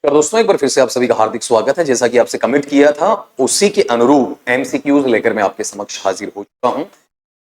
नमस्कार दोस्तों, एक बार फिर से आप सभी का हार्दिक स्वागत है। जैसा कि आपसे कमिट किया था उसी के अनुरूप एमसीक्यूज लेकर मैं आपके समक्ष हाजिर हो चुका हूं।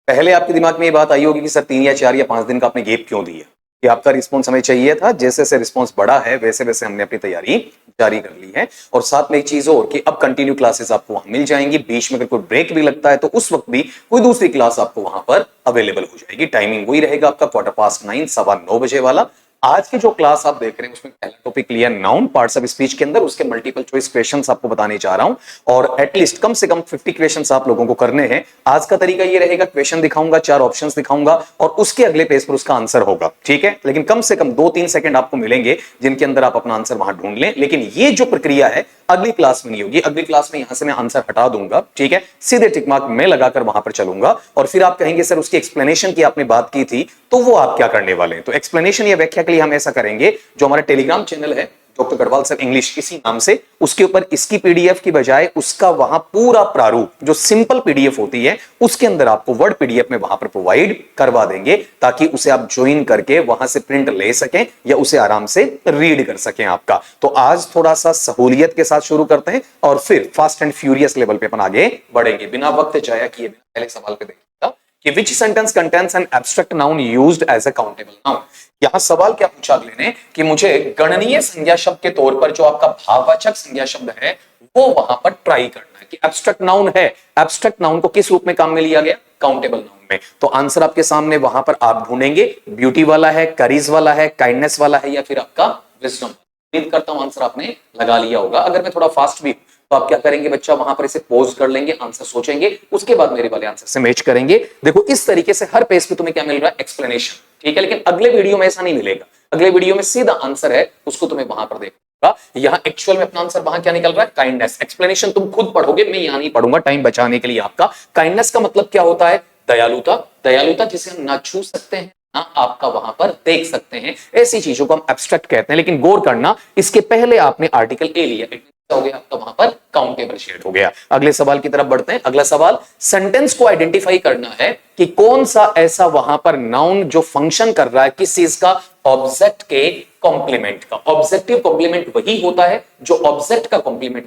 पहले आपके दिमाग में ये बात आई होगी कि सर 3 या 4 या 5 दिन का आपने गैप क्यों दिया, कि आपका रिस्पॉन्स हमें चाहिए था। जैसे जैसे रिस्पॉन्स बढ़ा है वैसे वैसे हमने अपनी तैयारी जारी कर ली है। और साथ में एक चीज और कि अब कंटिन्यू क्लासेस आपको वहां मिल जाएंगी। बीच में अगर कोई ब्रेक भी लगता है तो उस वक्त भी कोई दूसरी क्लास आपको वहां पर अवेलेबल हो जाएगी। टाइमिंग वही रहेगा आपका 9:15 9:15 बजे वाला। आज की जो क्लास आप देख रहे हैं उसमें पहला टॉपिक लिया नाउन पार्ट्स ऑफ स्पीच के अंदर, उसके मल्टीपल चॉइस क्वेश्चंस आपको बताने जा रहा हूं और एटलीस्ट कम से कम 50 क्वेश्चंस आप लोगों को करने हैं। आज का तरीका ये रहेगा, क्वेश्चन दिखाऊंगा, 4 ऑप्शंस दिखाऊंगा और उसके अगले पेज पर उसका आंसर होगा, ठीक है। लेकिन कम से कम 2-3 सेकंड आपको मिलेंगे जिनके अंदर आप अपना आंसर वहां ढूंढ लें। लेकिन ये जो प्रक्रिया है अगली क्लास में नहीं होगी। अगली क्लास में यहां से मैं आंसर हटा दूंगा, ठीक है, सीधे टिक मार्क मैं लगाकर वहां पर चलूंगा और फिर आप कहेंगे सर उसकी एक्सप्लेनेशन की आपने बात की थी, तो वो आप क्या करने वाले हैं। तो एक्सप्लेनेशन या व्याख्या के लिए हम ऐसा करेंगे, जो हमारा टेलीग्राम चैनल है डॉक्टर गढ़वाल सर इंग्लिश इसी नाम से, उसके ऊपर इसकी पीडीएफ की बजाय उसका वहां पूरा प्रारूप जो सिंपल पीडीएफ होती है उसके अंदर आपको वर्ड पीडीएफ में वहां पर प्रोवाइड करवा देंगे, ताकि उसे आप ज्वाइन करके वहां से प्रिंट ले सकें या उसे आराम से रीड कर सकें आपका। तो आज थोड़ा सा सहूलियत के साथ शुरू करते हैं और फिर फास्ट एंड फ्यूरियस लेवल पे अपन आगे बढ़ेंगे। बिना वक्त जाया किए पहले सवाल पे देखिएगा कि which sentence contains an abstract noun used as a countable noun. यहां सवाल क्या पूछा अगले ने कि मुझे गणनीय संज्ञा शब्द के तौर पर जो आपका भाववाचक संज्ञा शब्द है वो वहां पर ट्राई करना है कि एब्स्ट्रैक्ट नाउन है, एब्स्ट्रैक्ट नाउन को किस रूप में काम में लिया गया, काउंटेबल नाउन में। तो आंसर आपके सामने वहां पर आप ढूंढेंगे, ब्यूटी वाला है, करीज वाला है, काइंडनेस वाला है या फिर आपका विजडम। उम्मीद करता हूं आंसर आपने लगा लिया होगा। अगर मैं थोड़ा फास्ट भी तो आप क्या करेंगे बच्चा, वहां पर इसे पॉज कर लेंगे, आंसर सोचेंगे, उसके बाद मेरे वाले आंसर से मैच करेंगे। देखो इस तरीके से हर पेज पे तुम्हें क्या मिल रहा है, एक्सप्लेनेशन, ठीक है। लेकिन अगले वीडियो में ऐसा नहीं मिलेगा। अगले वीडियो में सीधा आंसर है, उसको तुम्हें वहां पर देखना। यहां एक्चुअल में अपना आंसर वहां क्या निकल रहा है, काइंडनेस। एक्सप्लेनेशन तुम खुद पढ़ोगे, मैं यहां नहीं पढ़ूंगा टाइम बचाने के लिए आपका। काइंडनेस का मतलब क्या होता है, दयालुता। दयालुता जिसे हम ना छू सकते हैं ना आपका वहां पर देख सकते हैं, ऐसी चीजों को हम एब्स्ट्रैक्ट कहते हैं। लेकिन गौर करना, इसके पहले आपने आर्टिकल ए लिया हो गया आपका वहां पर काउंटेबल शेड हो गया। अगले सवाल की तरफ बढ़ते हैं। अगला सवाल, सेंटेंस को आइडेंटिफाई करना है कि कौन सा ऐसा वहां पर नाउन जो फंक्शन कर रहा है किस चीज का, ऑब्जेक्ट के कॉम्प्लीमेंट का। ऑब्जेक्टिव कॉम्प्लीमेंट वही होता है जो ऑब्जेक्ट का कॉम्प्लीमेंट।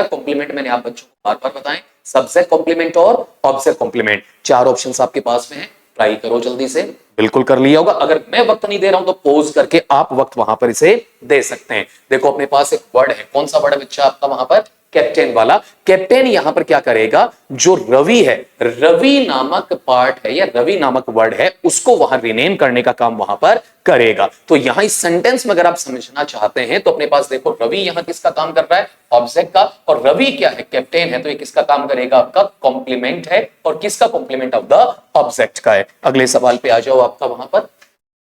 कॉम्प्लीमेंट मैंने आप बच्चों को बार बार बताएं, सब्जेक्ट कॉम्प्लीमेंट और ऑब्जेक्ट कॉम्प्लीमेंट। 4 ऑप्शंस आपके पास में है, ट्राई करो जल्दी से। बिल्कुल कर लिया होगा। अगर मैं वक्त नहीं दे रहा हूं तो पॉज करके आप वक्त वहां पर इसे दे सकते हैं। देखो अपने पास एक वर्ड है, कौन सा वर्ड है बच्चा आपका वहां पर, कैप्टन वाला। कैप्टन यहां पर क्या करेगा, जो रवि है, रवि नामक पार्ट है या रवि नामक वर्ड है, उसको वहां रिनेम करने का काम वहां पर करेगा। तो यहां इस सेंटेंस में अगर आप समझना चाहते हैं तो अपने पास देखो रवि यहां किसका काम कर रहा है, ऑब्जेक्ट का, और रवि क्या है, कैप्टन है, तो ये किसका काम करेगा, आपका कॉम्प्लीमेंट है। और किसका कॉम्प्लीमेंट, ऑफ द ऑब्जेक्ट का है। अगले सवाल पे आ जाओ आपका वहां पर,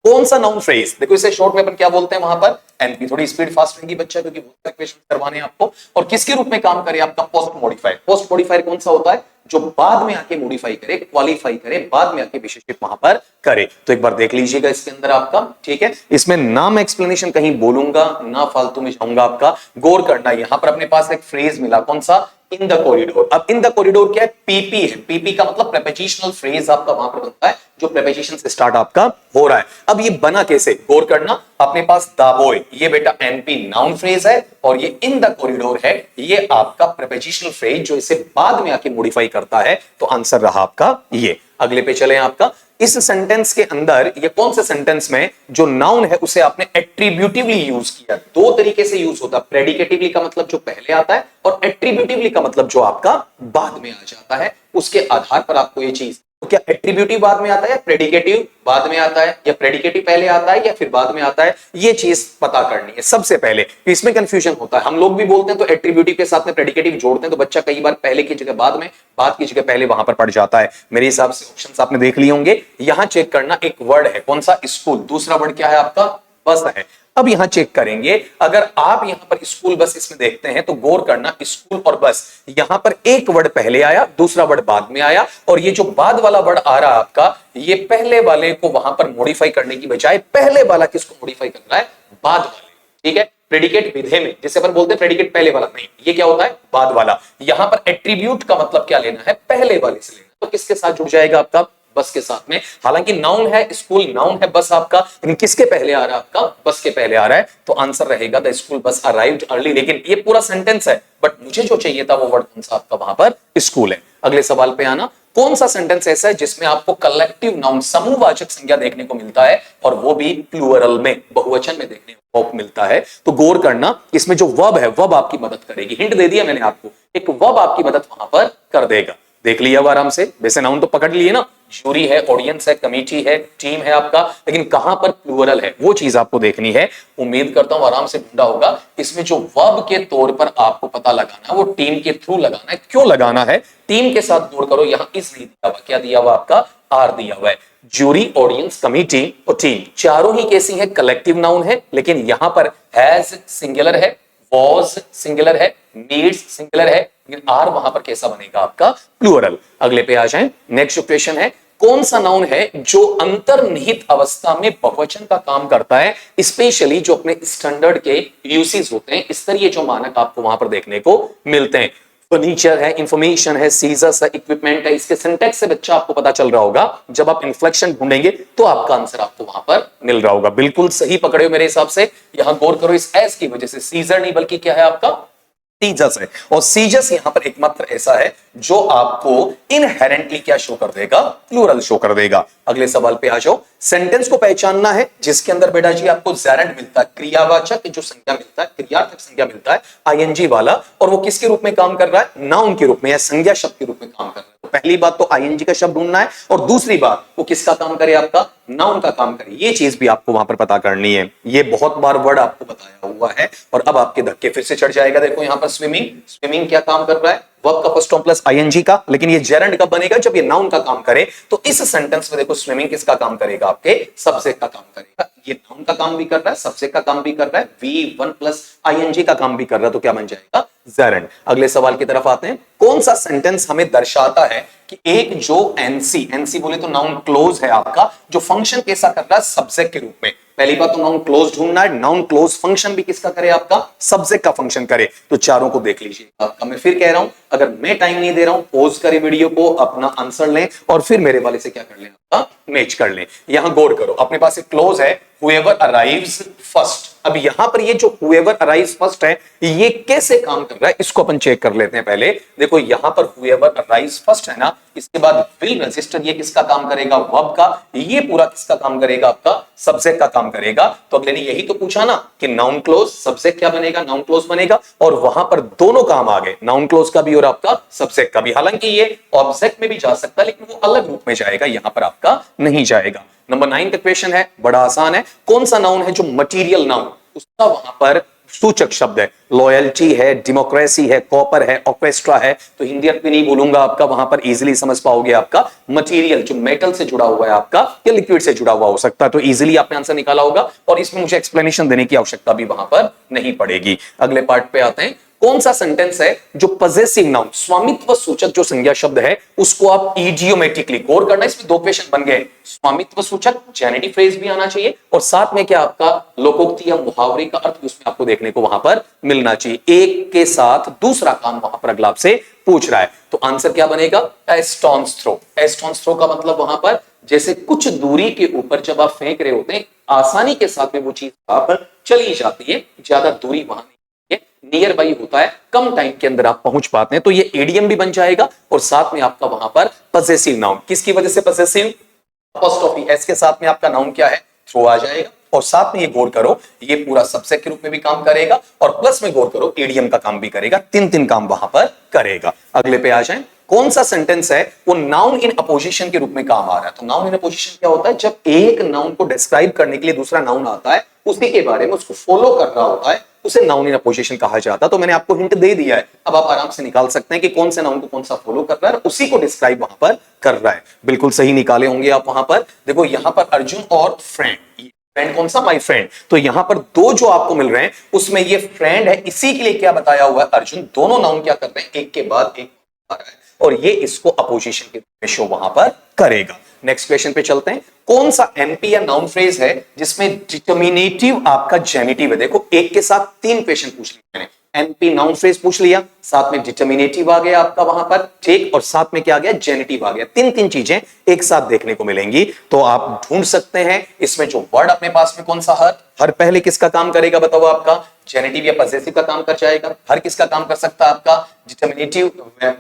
कौन सा नाउन फ्रेज, देखो इसे शॉर्ट में अपन क्या बोलते हैं वहां पर, एनपी। थोड़ी स्पीड फास्ट रहेगी बच्चा क्योंकि बहुत सारे क्वेश्चन करवाने हैं आपको। और किसके रूप में काम करे, आपका पोस्ट मॉडिफायर। पोस्ट मॉडिफायर कौन सा होता है, जो बाद में आके मॉडिफाई करे, क्वालिफाई करे, बाद में आके विशेषित वहां पर करे। तो एक बार देख लीजिएगा इसके अंदर आपका, ठीक है। इसमें ना मैं एक्सप्लेनेशन कहीं बोलूंगा ना फालतू में जाऊंगा आपका, गौर करना। यहां पर अपने पास एक फ्रेज मिला, कौन सा, इन द कॉरिडोर। अब इन द कॉरिडोर क्या है, पीपी है। पीपी का मतलब प्रेपोजिशनल फ्रेज आपका वहां पर बनता है जो प्रेपोजिशन से स्टार्ट आपका हो रहा है। अब ये बना कैसे, गौर करना। अपने पास दाबोय, ये बेटा एनपी नाउन फ्रेज है और ये इन द कॉरिडोर है, ये आपका प्रेपोजिशनल फ्रेज जो इसे बाद में आके मॉडिफाई करता है। तो आंसर रहा आपका ये। अगले पे चले आपका, इस सेंटेंस के अंदर ये कौन से सेंटेंस में जो नाउन है उसे आपने एट्रीब्यूटिवली यूज किया। 2 तरीके से यूज होता है, प्रेडिकेटिवली का मतलब जो पहले आता है और एट्रीब्यूटिवली का मतलब जो आपका बाद में आ जाता है। उसके आधार पर आपको ये चीज, तो क्या एट्रीब्यूटिव बाद में आता है, प्रेडिकेटिव बाद में आता है, या प्रेडिकेटिव पहले आता है या फिर बाद में आता है, ये चीज पता करनी है सबसे पहले। इसमें कंफ्यूजन होता है, हम लोग भी बोलते हैं तो एट्रीब्यूटिव के साथ में प्रेडिकेटिव जोड़ते हैं, तो बच्चा कई बार पहले की जगह बाद में, बाद की जगह पहले वहां पर पड़ जाता है। मेरे हिसाब से ऑप्शंस आपने देख लिए होंगे। यहां चेक करना, एक वर्ड है कौन सा, स्कूल। दूसरा वर्ड क्या है आपका, बस है। अब यहां चेक करेंगे, अगर आप यहां पर स्कूल बस इसमें देखते हैं तो गौर करना, स्कूल और बस, यहां पर एक वर्ड पहले आया, दूसरा वर्ड बाद में आया, और ये जो बाद वाला वर्ड आ रहा है आपका, ये पहले वाले को वहां पर मॉडिफाई करने की बजाय पहले वाला किसको मॉडिफाई कर रहा है, बाद वाले, ठीक है। प्रेडिकेट विधेय में जिसे अपन बोलते हैं प्रेडिकेट पहले वाला, नहीं, ये क्या होता है, बाद वाला। यहां पर एट्रीब्यूट का मतलब क्या लेना है, पहले वाले से लेना, तो किसके साथ जुड़ जाएगा आपका, बस के साथ में। हालांकि नाउन है स्कूल, नाउन है बस आपका, लेकिन किसके पहले आ रहा है आपका? बस के पहले आ रहा है, तो आंसर रहेगा the school bus arrived early. लेकिन ये पूरा सेंटेंस है, बट मुझे जो चाहिए था वो वर्ड कौन सा आपका वहां पर? स्कूल है। अगले सवाल पे आना, कौन सा सेंटेंस ऐसा है जिसमें आपको कलेक्टिव नाउन समूहवाचक संज्ञा देखने को मिलता है, और वो भी प्लूरल में, बहुवचन में देखने को मिलता है? तो गौर करना, इसमें जो वर्ब है, वर्ब आपकी मदद करेगी। हिंट दे दिया मैंने आपको, एक वर्ब आपकी मदद वहां पर कर देगा। देख लिया अब आराम से, वैसे नाउन तो पकड़ लिए ना, जूरी है, ऑडियंस है, कमेटी है, टीम है आपका, लेकिन कहां पर प्लूरल है वो चीज आपको देखनी है। उम्मीद करता हूं आराम से ढूंढा होगा। इसमें जो वर्ब के तौर पर आपको पता लगाना है वो टीम के थ्रू लगाना है। क्यों लगाना है? टीम के साथ जोड़ करो, यहां इस नहीं दिया हुआ, क्या दिया हुआ आपका? आर दिया हुआ है। जूरी, ऑडियंस, कमेटी और टीम, चारों ही कैसी है? कलेक्टिव नाउन है, लेकिन यहां पर हैज सिंगुलर है, वॉज सिंगुलर है, नीड्स सिंगुलर है, लेकिन आर वहां पर कैसा बनेगा आपका? प्लूरल। अगले पे आ जाएं। नेक्स्ट क्वेश्चन है, कौन सा नाउन है जो अंतर्निहित अवस्था में बहुवचन का काम करता है, स्पेशली जो अपने स्टैंडर्ड के यूसेज होते हैं, स्तरीय जो मानक आपको वहां पर देखने को मिलते हैं? फर्नीचर है, इंफॉर्मेशन है, सीजर्स है, इक्विपमेंट है। इसके सिंटेक्स से बच्चा आपको पता चल रहा होगा, जब आप इन्फ्लेक्शन ढूंढेंगे तो आपका आंसर आपको वहां पर मिल रहा होगा। बिल्कुल सही पकड़े हो मेरे हिसाब से। यहां गौर करो, इस एस की वजह से सीजर नहीं बल्कि क्या है आपका? सीजस है। और सीजस यहां पर एकमात्र ऐसा है जो आपको इनहेरेंटली क्या शो कर देगा? प्लूरल शो कर देगा। अगले सवाल पे आ जाओ। सेंटेंस को पहचानना है जिसके अंदर बेटा जी आपको जेरेंड मिलता है, क्रियावाचक जो संज्ञा मिलता है, क्रियार्थक संज्ञा मिलता है, आईएनजी वाला, और वो किसके रूप में काम कर रहा है? नाउन के रूप में या संज्ञा शब्द के रूप में काम कर रहा है। तो पहली बात तो आईएनजी का शब्द ढूंढना है, और दूसरी बात वो किसका काम करे? आपका नाउन का काम करे। ये चीज भी आपको वहां पर पता करनी है। ये बहुत बार वर्ड आपको बताया हुआ है, और अब आपके धक्के फिर से चढ़ जाएगा। देखो यहां पर स्विमिंग, स्विमिंग क्या काम कर रहा है? वर्ब का फर्स्ट फॉर्म प्लस आईएनजी का, लेकिन ये जेरेंड कब बनेगा? जब ये नाउन का काम करे। तो इस सेंटेंस में देखो स्विमिंग किसका काम करेगा? आपके सब्जेक्ट का काम करेगा। ये नाउन का काम भी कर रहा है, सब्जेक्ट का काम भी कर रहा है, V1 प्लस आईएनजी का काम भी कर रहा है, तो क्या बन जाएगा? जेरेंड। अगले सवाल की तरफ आते हैं। कौन सा सेंटेंस हमें दर्शाता है कि एक जो एनसी, एनसी बोले तो नाउन क्लोज है आपका, जो फंक्शन कैसा कर रहा है? सब्जेक्ट के रूप में। पहली बात तो नाउन क्लोज ढूंढना है। नाउन क्लोज फंक्शन भी किसका करे? आपका सब्जेक्ट का फंक्शन करे। तो चारों को देख लीजिए आपका। मैं फिर कह रहा हूं, अगर मैं टाइम नहीं दे रहा हूं, पॉज करें वीडियो को, अपना आंसर लें, और फिर मेरे वाले से क्या कर लें? आपका मैच कर लें। यहां गौर करो, अपने पास एक क्लोज है, whoever arrives first। अब यहां पर ये जो whoever arrives first है, ये कैसे काम कर रहा है इसको अपन चेक कर लेते हैं पहले। देखो यहां पर whoever arrives first है ना, इसके बाद will रजिस्टर, ये किसका काम करेगा? वर्ब का। ये पूरा किसका काम करेगा? आपका सब्जेक्ट का काम करेगा। तो अगले ने यही तो पूछा ना कि नाउन क्लोज, सब्जेक्ट क्या बनेगा? नाउन क्लोज बनेगा। और वहां पर दोनों काम आ गए, नाउन क्लोज का भी और आपका सब्जेक्ट का भी। हालांकि ये ऑब्जेक्ट में भी जा सकता है, लेकिन वो अलग रूप में जाएगा, यहां पर आपका नहीं जाएगा। नंबर 9 का क्वेश्चन है, बड़ा आसान है। कौन सा नाउन है जो मटीरियल नाउन, उसका वहां पर सूचक शब्द है? लॉयल्टी है, डेमोक्रेसी है, कॉपर है, ऑर्केस्ट्रा है। तो हिंदी भी नहीं बोलूंगा आपका, वहां पर इजीली समझ पाओगे। आपका मटेरियल जो मेटल से जुड़ा हुआ है आपका, या लिक्विड से जुड़ा हुआ हो सकता है, तो इजीली आपने आंसर निकाला होगा, और इसमें मुझे एक्सप्लेनेशन देने की आवश्यकता भी वहां पर नहीं पड़ेगी। अगले पार्ट पे आते हैं। कौन सा सेंटेंस है जो पजेसिव नाउन, स्वामित्व सूचक जो संज्ञा शब्द है, उसको आप इडियोमेटिकली, गौर करना, इसमें दो क्वेश्चन बन गए। स्वामित्व सूचक जेनेटिव फ्रेज भी आना चाहिए, और साथ में क्या आपका लोकोक्ति या मुहावरे का अर्थ उसमें आपको देखने को वहां पर मिलना चाहिए। एक के साथ दूसरा काम वहां पर अगला आपसे पूछ रहा है, तो आंसर क्या बनेगा? ए स्टोन्स थ्रो। ए स्टोन्स थ्रो का मतलब वहां पर जैसे कुछ दूरी के ऊपर जब आप फेंक रहे होते हैं, आसानी के साथ में वो चीज वहां पर चली जाती है, ज्यादा दूरी वहां नियर बाई होता है, कम टाइम के अंदर आप पहुंच पाते हैं। तो ये एडीएम भी बन जाएगा, और साथ में आपका वहां पर पजेसिव नाउन, किसकी वजह से पजेसिव? अपोस्ट्रोफी एस के साथ में आपका नाउन क्या है? थ्रो आ जाएगा। और साथ में ये गौर करो, ये पूरा सब्जेक्ट के रूप में भी काम करेगा, और प्लस में गौर करो एडीएम का काम भी करेगा। तीन तीन काम वहां पर करेगा। अगले पे आ जाए। कौन सा सेंटेंस है वो नाउन इन अपोजिशन के रूप में काम आ रहा है? तो नाउन इन अपोजिशन क्या होता है? जब एक नाउन को डिस्क्राइब करने के लिए दूसरा नाउन आता है, उसी के बारे में उसको फॉलो कर रहा होता है, उसे नाउन इन अपोजिशन कहा जाता है। तो मैंने आपको हिंट दे दिया है, अब आप आराम से निकाल सकते हैं कि कौन से नाउन को कौन सा फॉलो कर रहा है, उसी को डिस्क्राइब वहां पर कर रहा है। बिल्कुल सही निकाले होंगे आप वहां पर। देखो यहां पर अर्जुन और फ्रेंड, फ्रेंड कौन सा? My friend. तो यहां पर दो जो आपको मिल रहे हैं, उसमें ये फ्रेंड है, इसी के लिए क्या बताया हुआ है? अर्जुन। दोनों नाउन क्या कर रहे हैं? एक के बाद एक आ रहा है, और ये इसको अपोजिशन के रूप में शो वहां पर करेगा। नेक्स्ट क्वेश्चन पे चलते हैं। कौन सा एमपी या नाउन फ्रेज है जिसमें डिटर्मिनेटिव आपका जेनिटिव है? देखो एक के साथ तीन क्वेश्चन पूछ लिए मैंने। एनपी नाउन फ्रेज पूछ लिया, साथ में डिटर्मिनेटिव आ गया आपका वहां पर, ठीक, और साथ में क्या आ गया, जेनिटिव आ गया। तीन तीन चीजें एक साथ देखने को मिलेंगी। तो आप ढूंढ सकते हैं इसमें जो वर्ड अपने पास में कौन सा, हर। हर पहले किसका काम करेगा बताओ, आपका जेनेटिव या पजेसिव का काम कर जाएगा। हर किसका काम कर सकता है, आपका डिटर्मिनेटिव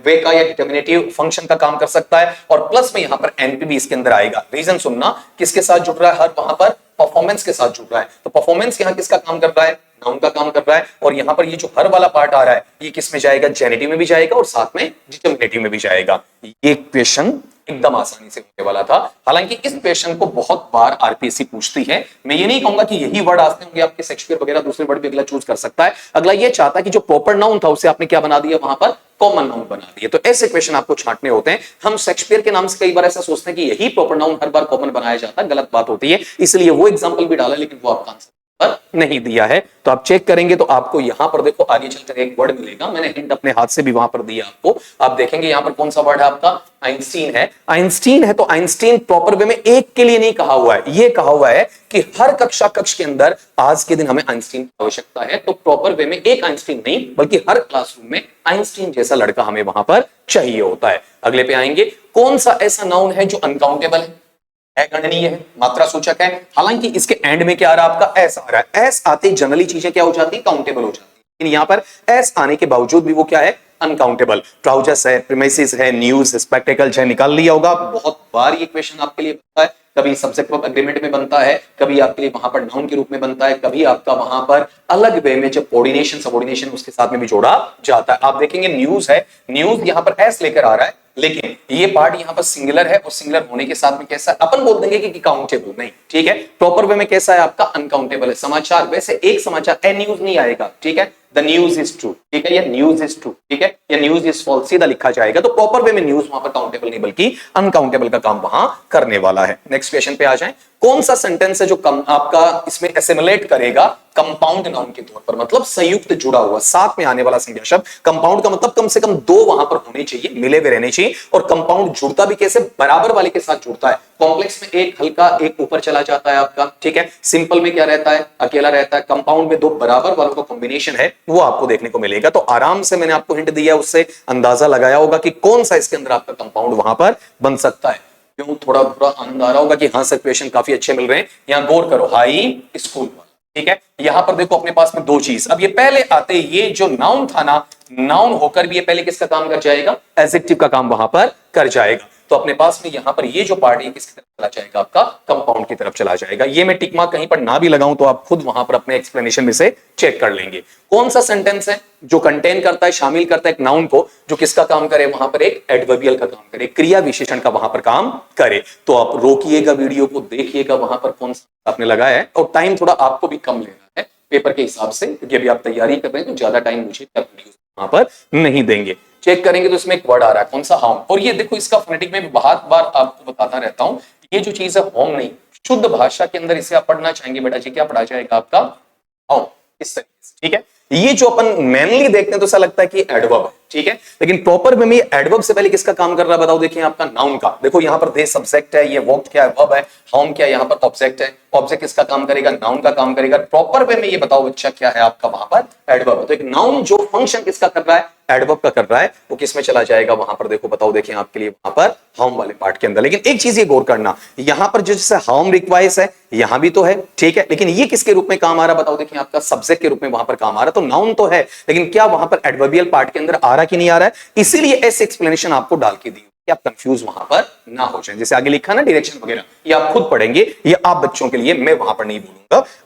वे का या डिटर्मिनेटिव फंक्शन का काम कर सकता है। और प्लस में यहां पर एनपी भी इसके अंदर आएगा। रीजन सुनना, किसके साथ जुड़ रहा है हर, वहां पर परफॉर्मेंस के साथ जुड़ रहा है। तो परफॉर्मेंस यहां किसका काम कर रहा है, नाउन का काम कर रहा है। और यहां पर ये जो हर वाला पार्ट आ रहा है ये किस में जाएगा, जेनेटिव में भी जाएगा और साथ में डिटर्मिनेटिव में भी जाएगा। ये क्वेश्चन एकदम आसानी से होने वाला था। हालांकि इस क्वेश्चन को बहुत बार आरपीएससी पूछती है। मैं ये नहीं कहूंगा कि यही वर्ड आते होंगे आपके, शेक्सपियर वगैरह दूसरे वर्ड भी अगला चूज कर सकता है। अगला ये चाहता है कि जो प्रॉपर नाउन था उसे आपने क्या बना दिया, वहां पर कॉमन नाउन बना दिया। तो ऐसे क्वेश्चन आपको छांटने होते हैं। हम शेक्सपियर के नाम से कई बार ऐसा सोचते हैं कि यही प्रॉपर नाउन हर बार कॉमन बनाया जाता है, गलत बात होती है। इसलिए वो एग्जांपल भी डाला, लेकिन वो आपका आंसर नहीं दिया है। तो आप चेक करेंगे तो आपको यहां पर देखो आगे चलकर एक वर्ड मिलेगा। मैंने हिंट अपने हाथ से भी वहां पर दिया आपको। आप देखेंगे यहां पर कौन सा वर्ड है आपका, आइंस्टीन है। आइंस्टीन है तो आइंस्टीन प्रॉपर वे में एक के लिए नहीं कहा हुआ है, ये कहा हुआ है कि हर कक्षा कक्ष के अंदर आज के दिन हमें आइंस्टीन की आवश्यकता है। तो प्रॉपर वे में एक आइंस्टीन नहीं बल्कि हर क्लासरूम में आइंस्टीन जैसा लड़का हमें वहां पर चाहिए होता है। अगले पे आएंगे, कौन सा ऐसा नाउन है जो अनकाउंटेबल है, गणनीय है, मात्रा सूचक है। हालांकि इसके एंड में क्या आ रहा है आपका, एस आ रहा है। एस आते ही जनरली चीजें क्या हो जाती है, काउंटेबल हो जाती है। लेकिन यहां पर एस आने के बावजूद भी वो क्या है, अनकाउंटेबल। ट्राउजर्स है, प्रीमाइसेस है, न्यूज, स्पेक्टेकल्स है, निकाल लिया होगा। बहुत बार ये क्वेश्चन आपके लिए बनता है। कभी सब्जेक्ट वर्ब एग्रीमेंट में बनता है, कभी आपके लिए वहां पर नाउन के रूप में बनता है, कभी आपका वहां पर अलग वे में जब कोऑर्डिनेशन सबऑर्डिनेशन उसके साथ में भी जोड़ा जाता है। आप देखेंगे न्यूज है, न्यूज यहां पर एस लेकर आ रहा है, लेकिन ये पार्ट यहां पर सिंगुलर है और सिंगुलर होने के साथ में कैसा है, अपन बोल देंगे कि काउंटेबल नहीं, ठीक है। प्रॉपर वे में कैसा है आपका, अनकाउंटेबल है। समाचार, वैसे एक समाचार ए न्यूज नहीं आएगा, ठीक है, द न्यूज इज ट्रू, ठीक है, या न्यूज इज ट्रू, ठीक है, या न्यूज इज फॉल्स सीधा लिखा जाएगा। तो प्रॉपर वे में न्यूज वहां पर काउंटेबल नहीं बल्कि अनकाउंटेबल का काम वहां करने वाला है। नेक्स्ट क्वेश्चन पे आ जाए, कौन सा सेंटेंस है जो आपका इसमें एसिमुलेट करेगा कंपाउंड नाउन के तौर पर, मतलब संयुक्त जुड़ा हुआ साथ में आने वाला संज्ञा शब्द। कंपाउंड का मतलब कम से कम दो वहां पर होने चाहिए, मिले हुए रहने चाहिए। और कंपाउंड जुड़ता भी कैसे, बराबर वाले के साथ जुड़ता है। कॉम्प्लेक्स में एक हल्का एक ऊपर चला जाता है आपका, ठीक है। सिंपल में क्या रहता है, अकेला रहता है। कंपाउंड में दो बराबर वालों का कॉम्बिनेशन है, वो आपको देखने को मिलेगा। तो आराम से मैंने आपको हिंट दिया, उससे अंदाजा लगाया होगा कि कौन सा इसके अंदर आपका कंपाउंड वहां पर बन सकता है। क्यों, थोड़ा थोड़ा आनंद आ रहा होगा कि हाँ सर क्वेश्चन काफी अच्छे मिल रहे हैं। यहां गौर करो, हाई स्कूल वाला, ठीक है। यहां पर देखो अपने पास में दो चीज। अब ये पहले आते, ये जो नाउन था ना, नाउन होकर भी ये पहले किसका काम कर जाएगा, एडजेक्टिव का काम वहां पर कर जाएगा। तो अपने पास में यहां पर ये जो पार्ट है किसकी तरफ चला जाएगा, आपका कंपाउंड की तरफ चला जाएगा। ये मैं टिक मार्क कहीं पर ना भी लगाऊं तो आप खुद वहां पर अपने एक्सप्लेनेशन में से चेक कर लेंगे। कौन सा सेंटेंस है जो कंटेन करता है, शामिल करता है एक नाउन को, जो किसका काम करे, वहां पर एक एडवर्बियल का काम करे, क्रिया विशेषण का वहां पर काम करे। तो आप रोकिएगा, वीडियो को देखिएगा वहां पर कौन सा आपने लगाया है। और टाइम थोड़ा आपको भी कम लेना है पेपर के हिसाब से, क्योंकि अभी आप तैयारी कर रहे हैं तो ज्यादा टाइम मुझे वहां पर नहीं देंगे। चेक करेंगे तो इसमें एक वर्ड आ रहा है, कौन सा, होम। और ये देखो इसका फोनेटिक में बहुत बार आपको बताता रहता हूं, ये जो चीज है होम नहीं, शुद्ध भाषा के अंदर इसे आप पढ़ना चाहेंगे बेटा जी, क्या पढ़ा जाएगा आपका, होम, इस तरीके से, ठीक है। ये जो अपन मेनली देखते हैं तो ऐसा लगता है कि एडवर्ब है, ठीक है, लेकिन प्रॉपर में एडवर्ब से पहले किसका काम कर रहा है बताओ। देखिए आपका नाउन का, देखो यहां पर दे सब्जेक्ट है, ये वर्ब क्या है, वर्ब है। होम क्या, यहां पर ऑब्जेक्ट है। ऑब्जेक्ट किसका काम करेगा, नाउन का काम करेगा। प्रॉपर वे में ये बताओ बच्चा क्या है आपका, वहां पर एडवर्ब है। तो एक नाउन जो फंक्शन किसका कर रहा है, एडवर्ब का कर रहा है, वो किस में चला जाएगा, वहां पर देखो बताओ, देखिए आपके लिए वहां पर होम वाले पार्ट के अंदर। लेकिन एक चीज ये गौर करना, यहां पर जैसे होम रिक्वायर्स है, यहां भी तो है, ठीक है, लेकिन ये किसके रूप में काम आ रहा है बताओ। देखिए आपका सब्जेक्ट के रूप में वहां पर काम आ रहा है। तो नाउन तो है, लेकिन क्या वहां पर एडवर्बियल पार्ट के अंदर आ रहा कि नहीं आ रहा है। इसीलिए ऐसे एक्सप्लेनेशन आपको डाल के दी कि आप कंफ्यूज वहां पर ना हो जाए। जैसे आगे लिखा ना डायरेक्शन वगैरह, ये आप खुद पढ़ेंगे, ये आप बच्चों के लिए, मैं वहां पर नहीं बोलूंगा।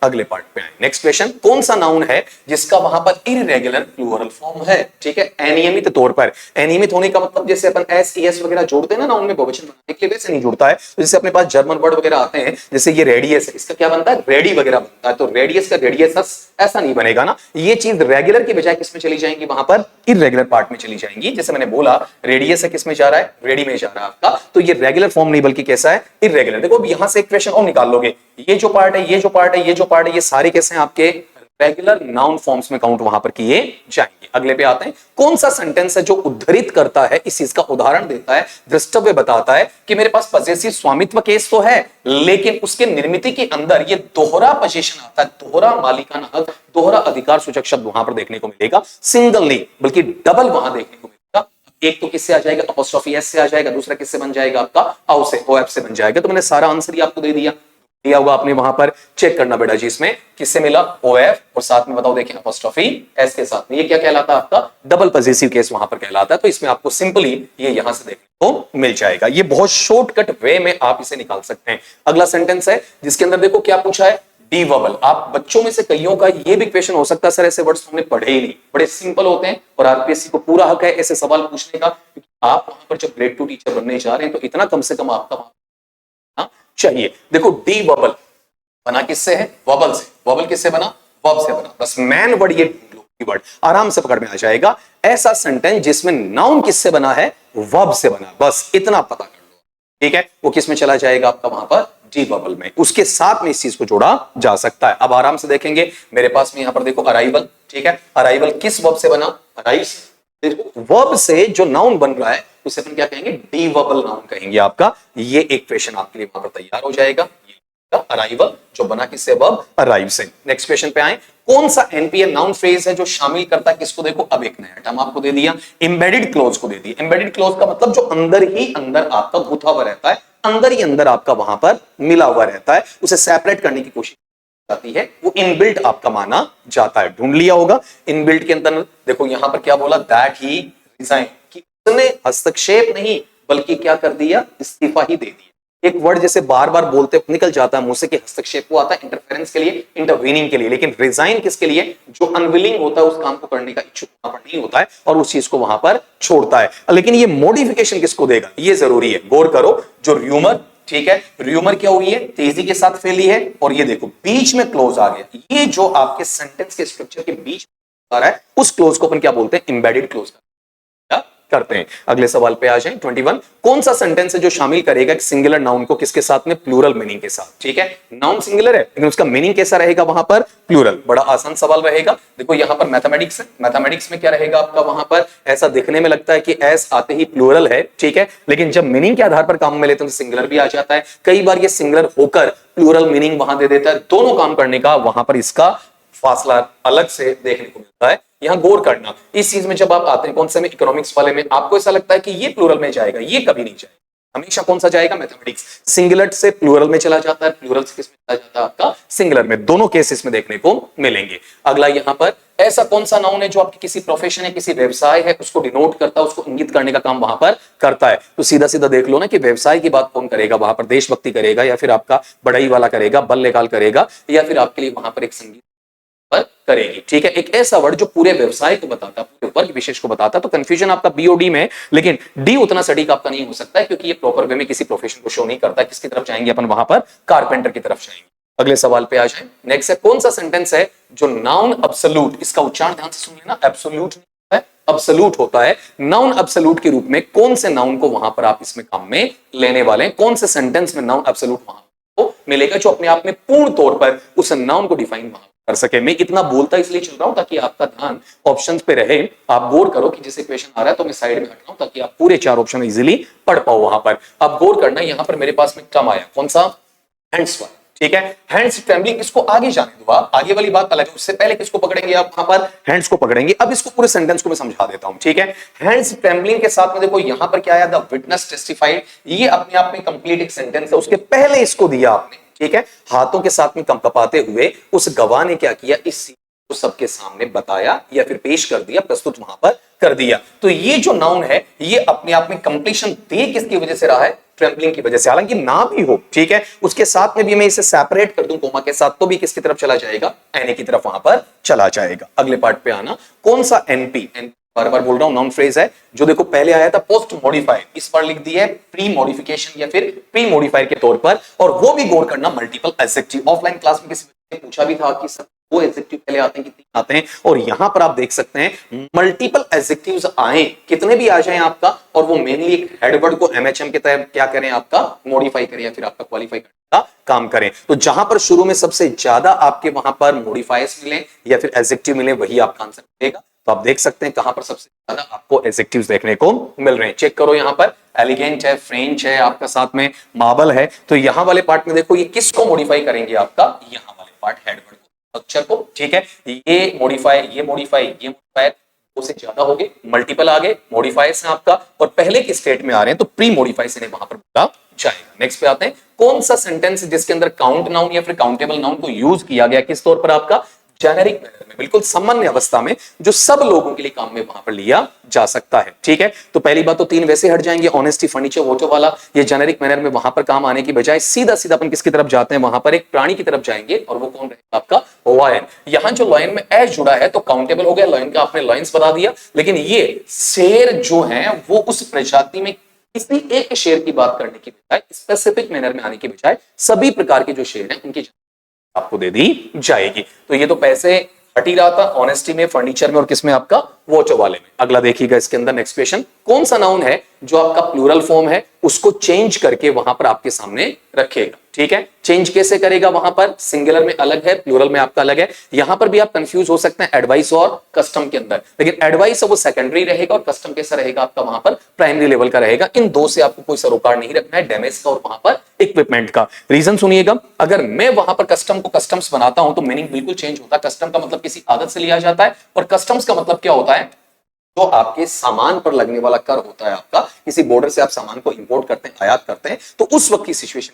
अगले पार्ट पे आए। नेक्स्ट क्वेश्चन, कौन सा नाउन है जिसका वहां पर इररेगुलर प्लूरल फॉर्म है, ठीक है, अनियमित तौर पर। अनियमित होने का मतलब जैसे अपन एस एस वगैरह जोड़ते हैं ना नाउन में बहुवचन बनाने के लिए, वैसे नहीं जुड़ता है। तो जैसे अपने पास जर्मन वर्ड वगैरह आते हैं, जैसे ये रेडियस है, इसका क्या बनता है, रेडी वगैरह बनता है। तो रेडियस का रेडियस ऐसा नहीं बनेगा ना। ये चीज रेगुलर की बजाय किसमें चली जाएंगी, वहां पर इररेगुलर पार्ट में चली जाएंगी। जैसे मैंने बोला रेडियस है, किसमें जा रहा है, रेडी में जा रहा है आपका। तो ये रेगुलर फॉर्म नहीं बल्कि कैसा है, इररेगुलर। देखो अब यहां से एक क्वेश्चन और निकाल लोगे, ये जो पार्ट है, ये जो पार्ट है, ये जो पार्ट है, ये सारे कैसे हैं आपके रेगुलर नाउन फॉर्म्स में काउंट वहां पर किए जाएंगे। अगले पे आते हैं, कौन सा सेंटेंस है जो उद्धृत करता है, इस चीज का उदाहरण देता है, दृष्टव्य बताता है कि मेरे पास पजेसिव स्वामित्व केस तो है, लेकिन उसके निर्मिति के अंदर ये दोहरा पोजीशन आता है, दोहरा मालिकाना हक, दोहरा अधिकार सूचक शब्द वहां पर देखने को मिलेगा, सिंगल नहीं बल्कि डबल वहां देखने को मिलेगा। एक तो किससे आ जाएगा, अपोस्ट्रोफी एस से आ जाएगा, दूसरा किससे बन जाएगा आपका औ से, ओएफ से बन जाएगा। तो मैंने सारा आंसर ही आपको दे दिया होगा, आपने वहां पर चेक करना बेटा जी, इसमें किससे मिला, ओएफ, और साथ में बताओ देखिए अपोस्ट्रोफी एस के साथ में, ये क्या कहलाता है आपका डबल पॉजिटिव केस वहां पर कहलाता है। तो इसमें आपको सिंपली ये यहां से देखने को मिल जाएगा, ये बहुत शॉर्टकट वे में आप इसे निकाल सकते हैं। अगला सेंटेंस है जिसके अंदर देखो क्या पूछा है, डी वर्बल। आप बच्चों में से कईयों का ये भी क्वेश्चन हो सकता है सर ऐसे वर्ड्स हमने पढ़े ही नहीं, बड़े सिंपल होते हैं और आरपीएससी को पूरा हक है ऐसे सवाल पूछने का, क्योंकि आप वहां पर जब ग्रेड 2 टीचर बनने जा रहे हैं तो इतना कम से कम आपका चाहिए। देखो डी वर्बल बना किससे है, वर्बल से। वर्बल किससे बना, वर्ब से बना। बस मैन वर्ड ये वर्ड आराम से पकड़ में आ जाएगा। ऐसा सेंटेंस जिसमें नाउन किससे बना है, वर्ब से बना, बस इतना पता कर लो, ठीक है। वो किस में चला जाएगा आपका वहां पर, डी वर्बल में, उसके साथ में इस चीज को जोड़ा जा सकता है। अब आराम से देखेंगे, मेरे पास में यहां पर देखो अराइवल, ठीक है। अराइवल किस वर्ब से बना, अराइव से। वर्ब से जो नाउन बन रहा है उसे अपन क्या कहेंगे, डी वर्बल नाउन कहेंगे आपका। ये एक क्वेश्चन आपके लिए वहां पर तैयार हो जाएगा, अराइवल जो बना किससे, वर्ब अराइव से। नेक्स्ट क्वेश्चन पे आए, कौन सा एनपीएल नाउन फ्रेज है जो शामिल करता है किसको, देखो अब एक नया टर्म आपको दे दिया, एम्बेडेड क्लोज को दे दिया। एम्बेडेड क्लोज का मतलब जो अंदर ही अंदर आपका गुथा हुआ रहता है, अंदर ही अंदर आपका वहां पर मिला हुआ रहता है, उसे सेपरेट करने की कोशिश जाती है, वो इनबिल्ट आपका माना जाता है। ढूंढ लिया होगा इनबिल्ट के अंदर, देखो यहां पर क्या बोला, दैट ही रिजाइन, कि उसने हस्तक्षेप नहीं बल्कि क्या कर दिया, इस्तीफा ही दे दिया। एक वर्ड जैसे बार बार बोलते निकल जाता है मुंह से कि हस्तक्षेप वो आता है इंटरफेरेंस के लिए, इंटरवीनिंग के लिए, लेकिन रिजाइन किसके लिए, जो अनविलिंग होता है उस काम को करने का इच्छुक वहां पर नहीं होता है और उस चीज को वहां पर छोड़ता है। लेकिन ये मॉडिफिकेशन किसको देगा, ये जरूरी है, गौर करो। जो र्यूमर, ठीक है, र्यूमर क्या हुई है, तेजी के साथ फैली है, और ये देखो बीच में क्लोज आ गया, ये जो आपके सेंटेंस के स्ट्रक्चर के बीच में आ रहा है उस क्लोज को अपन क्या बोलते हैं, एम्बेडेड क्लोज करते हैं। अगले सवाल पे आ जाएं, 21, कौन सा सेंटेंस है जो शामिल करेगा सिंगुलर नाउन को किसके साथ में, प्लूरल मीनिंग के साथ। ठीक है, नाउन सिंगुलर है लेकिन उसका मीनिंग कैसा रहेगा वहां पर, प्लूरल। बड़ा आसान सवाल रहेगा। देखो यहां पर मैथमेटिक्स है, मैथमेटिक्स में क्या रहेगा आपका वहां पर, ऐसा दिखने में लगता है कि एस आते ही प्लूरल है, ठीक है, लेकिन जब मीनिंग के आधार पर काम में लेते हैं तो सिंगुलर भी आ जाता है। कई बार ये सिंगुलर होकर प्लूरल मीनिंग वहां दे देता है। दोनों काम करने का वहां पर इसका फासला अलग से देखने को मिलता है। यहां गौर करना, इस चीज में जब आप आते हैं कौन से में, इकोनॉमिक्स वाले में, आपको ऐसा लगता है कि ये प्लूरल में जाएगा, ये कभी नहीं जाएगा। हमेशा कौन सा जाएगा, मैथमेटिक्स। सिंगुलर से प्लूरल में चला जाता है, प्लूरल से किस में चला जाता है आपका, सिंगुलर में। दोनों केसेस में देखने को मिलेंगे। अगला यहां पर, ऐसा कौन सा नाउन है जो आपकी किसी प्रोफेशन है, किसी व्यवसाय है, उसको डिनोट करता है, उसको इंगित करने का काम वहां पर करता है। तो सीधा सीधा देख लो ना कि व्यवसाय की बात कौन करेगा वहां पर, देशभक्ति करेगा या फिर आपका बढ़ई वाला करेगा, बल निकाल करेगा, या फिर आपके लिए वहां पर एक संगीत पर करेगी। ठीक है, एक ऐसा वर्ड जो पूरे व्यवसाय को बताता है, पूरे वर्ग विशेष को बताता है। तो कंफ्यूजन आपका बीओडी में, लेकिन डी उतना सटीक आपका नहीं हो सकता है क्योंकि ये प्रॉपर वे में किसी प्रोफेशन को शो नहीं करता। किसकी तरफ जाएंगे अपन वहां पर, कारपेंटर की तरफ जाएंगे। अगले सवाल पे आ जाए। नेक्स्ट है, कौन सा सेंटेंस है जो नाउन अब्सोल्यूट, इसका उच्चारण ध्यान से सुन लेना, एब्सोल्यूट है, अब्सोल्यूट होता है। नाउन अब्सोल्यूट के रूप में कौन से नाउन को वहां पर आप इसमें काम में लेने वाले हैं, कौन से सेंटेंस में नाउन अब्सोल्यूट वहां को मिलेगा जो अपने आप में पूर्ण तौर पर उस नाउन को डिफाइन वहां कर सके। मैं इतना बोलता इसलिए चल रहा हूं ताकि आपका ध्यान ऑप्शंस पे रहे। आप गौर करो कि जैसे क्वेश्चन आ रहा है तो मैं साइड में हट रहा हूं ताकि आप पूरे 4 ऑप्शन इजीली पढ़ पाओ वहां पर। आप गौर करना, यहां पर मेरे पास में टर्म आया, कौन सा, हैंड्स वाला। ठीक है, हैंड्स ट्रेम्बलिंग, इसको आगे जाने दो, आगे वाली बात अलग है। उससे पहले किसको पकड़ेंगे आप वहां पर, हैंड्स को पकड़ेंगे। अब इसको पूरे सेंटेंस को मैं समझा देता हूं। ठीक है, हैंड्स ट्रेम्बलिंग के साथ में देखो यहां पर क्या आया, द विटनेस टेस्टिफाइड। ये अपने आप में कंप्लीट एक सेंटेंस है, उसके पहले इसको दिया आपने। ठीक है, हाथों के साथ में कंपकपाते हुए उस गवाह ने क्या किया, इस को सबके सामने बताया या फिर पेश कर दिया, प्रस्तुत वहां पर कर दिया। तो ये जो नाउन है ये अपने आप में कंप्लीशन दे किसकी वजह से रहा है, ट्रेम्बलिंग की वजह से। हालांकि ना भी हो, ठीक है, उसके साथ में भी मैं इसे सेपरेट कर दूं कोमा के साथ, तो भी किसकी तरफ चला जाएगा, एनए की तरफ वहां पर चला जाएगा। अगले पार्ट पे आना, कौन सा एनपी बार बार बोल रहा हूं, नाउन फ्रेज है जो देखो पहले आया था पोस्ट मॉडिफाइड, इस बार लिख दिया है प्री मॉडिफिकेशन या फिर प्री मॉडिफायर के तौर पर, और वो भी गौर करना मल्टीपल एडजेक्टिव। ऑफलाइन क्लास में किसी ने पूछा भी था कि सर वो एडजेक्टिव पहले आते हैं कि तीन आते हैं, और यहां पर आप देख सकते हैं मल्टीपल एडजेक्टिव्स आए, कितने भी आ जाएं आपका, और वो मेनली एक हेडवर्ड को एमएचएम के तहत क्या करें आपका मॉडिफाई करें या फिर आपका क्वालिफाई करने का काम करें। तो जहां पर शुरू में सबसे ज्यादा आपके वहां पर मॉडिफायर्स मिले या फिर एडजेक्टिव मिले वही आपका आंसर मिलेगा। तो आप देख सकते हैं कहां पर सबसे ज्यादा आपको एडजेक्टिव्स देखने को मिल रहे हैं। चेक करो यहां पर एलिगेंट है, फ्रेंच है, आपका साथ में मार्बल है। तो यहां वाले पार्ट में देखो ये किसको मॉडिफाई करेंगे, आपका यहां वाले पार्ट हेडवर्ड स्ट्रक्चर को, ठीक है। ये मॉडिफाई दो से ज्यादा हो गए, मल्टीपल आ गए, मॉडिफायर्स हैं आपका, और पहले के स्टेट में आ रहे हैं तो प्री मॉडिफाई से वहां पर बोला जाएगा। नेक्स्ट पे आते हैं, कौन सा सेंटेंस जिसके अंदर काउंट नाउन या फिर काउंटेबल नाउन को यूज किया गया किस तौर पर, आपका जेनेरिक मैनर में, बिल्कुल सामान्य अवस्था में, जो सब लोगों के लिए काम में वहां पर लिया जा सकता है, ठीक है। तो पहली बात तो तीन वैसे हट जाएंगे, ऑनेस्टी, फर्नीचर, वोटो वाला, ये जेनेरिक मैनर में वहां पर काम आने की बजाय सीधा सीधा अपन किसकी तरफ जाते हैं, वहां पर एक प्राणी की तरफ जाएंगे, और वो कौन रहेगा, आपका लायन। यहां जो लायन में एस जुड़ा है तो काउंटेबल हो गया, लायन का आपने लायंस बता दिया, लेकिन ये शेर जो है वो उस प्रजाति में किसी एक शेर की बात करने की बजाय, स्पेसिफिक मैनर में आने की बजाय सभी प्रकार के जो शेर हैं उनकी आपको दे दी जाएगी। तो ये तो पैसे हट ही रहा था, ऑनेस्टी में, फर्नीचर में, और किसमें, आपका वोचो वाले में। अगला देखिएगा इसके अंदर नेक्स्ट क्वेश्चन, कौन सा नाउन है जो आपका प्लूरल फॉर्म है उसको चेंज करके वहां पर आपके सामने रखेगा, ठीक है। चेंज कैसे करेगा, वहां पर सिंगुलर में अलग है, प्लूरल में आपका अलग है। यहां पर भी आप कंफ्यूज हो सकते हैं एडवाइस और कस्टम के अंदर, लेकिन एडवाइस वो सेकेंडरी रहेगा और कस्टम कैसा रहेगा आपका वहां पर प्राइमरी लेवल का रहेगा। इन दो से आपको कोई सरोकार नहीं रखना है, डैमेज का और वहां पर इक्विपमेंट का। रीजन सुनिएगा, अगर मैं वहां पर कस्टम को कस्टम्स बनाता हूं तो मीनिंग बिल्कुल चेंज होता है। कस्टम का मतलब किसी आदत से लिया जाता है, और कस्टम्स का मतलब क्या होता है, तो आपके सामान पर लगने वाला कर होता है आपका। किसी बॉर्डर से आप सामान को इंपोर्ट करते हैं, आयात करते हैं, तो उस वक्त की सिचुएशन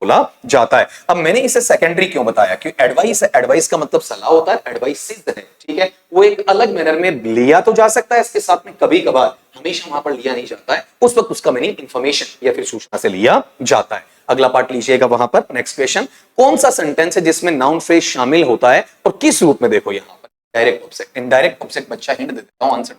बोला जाता है। अब मैंने इसे सेकेंडरी क्यों बताया, क्योंकि एडवाइस है, एडवाइस का मतलब सलाह होता है, एडवाइस है, ठीक है। वो एक अलग मैनर में लिया तो जा सकता है इसके साथ में, कभी कभार, हमेशा वहां पर लिया नहीं जाता है, उस वक्त उसका मीनिंग इंफॉर्मेशन या फिर सूचना से लिया जाता है। अगला पार्ट लीजिएगा वहां पर, नेक्स्ट क्वेश्चन, कौन सा सेंटेंस है जिसमें नाउन फ्रेज शामिल होता है और किस रूप में, देखो यहां पर डायरेक्ट ऑब्जेक्ट, इनडायरेक्ट ऑब्जेक्ट, बच्चा हिंट दे देता हूं, आंसर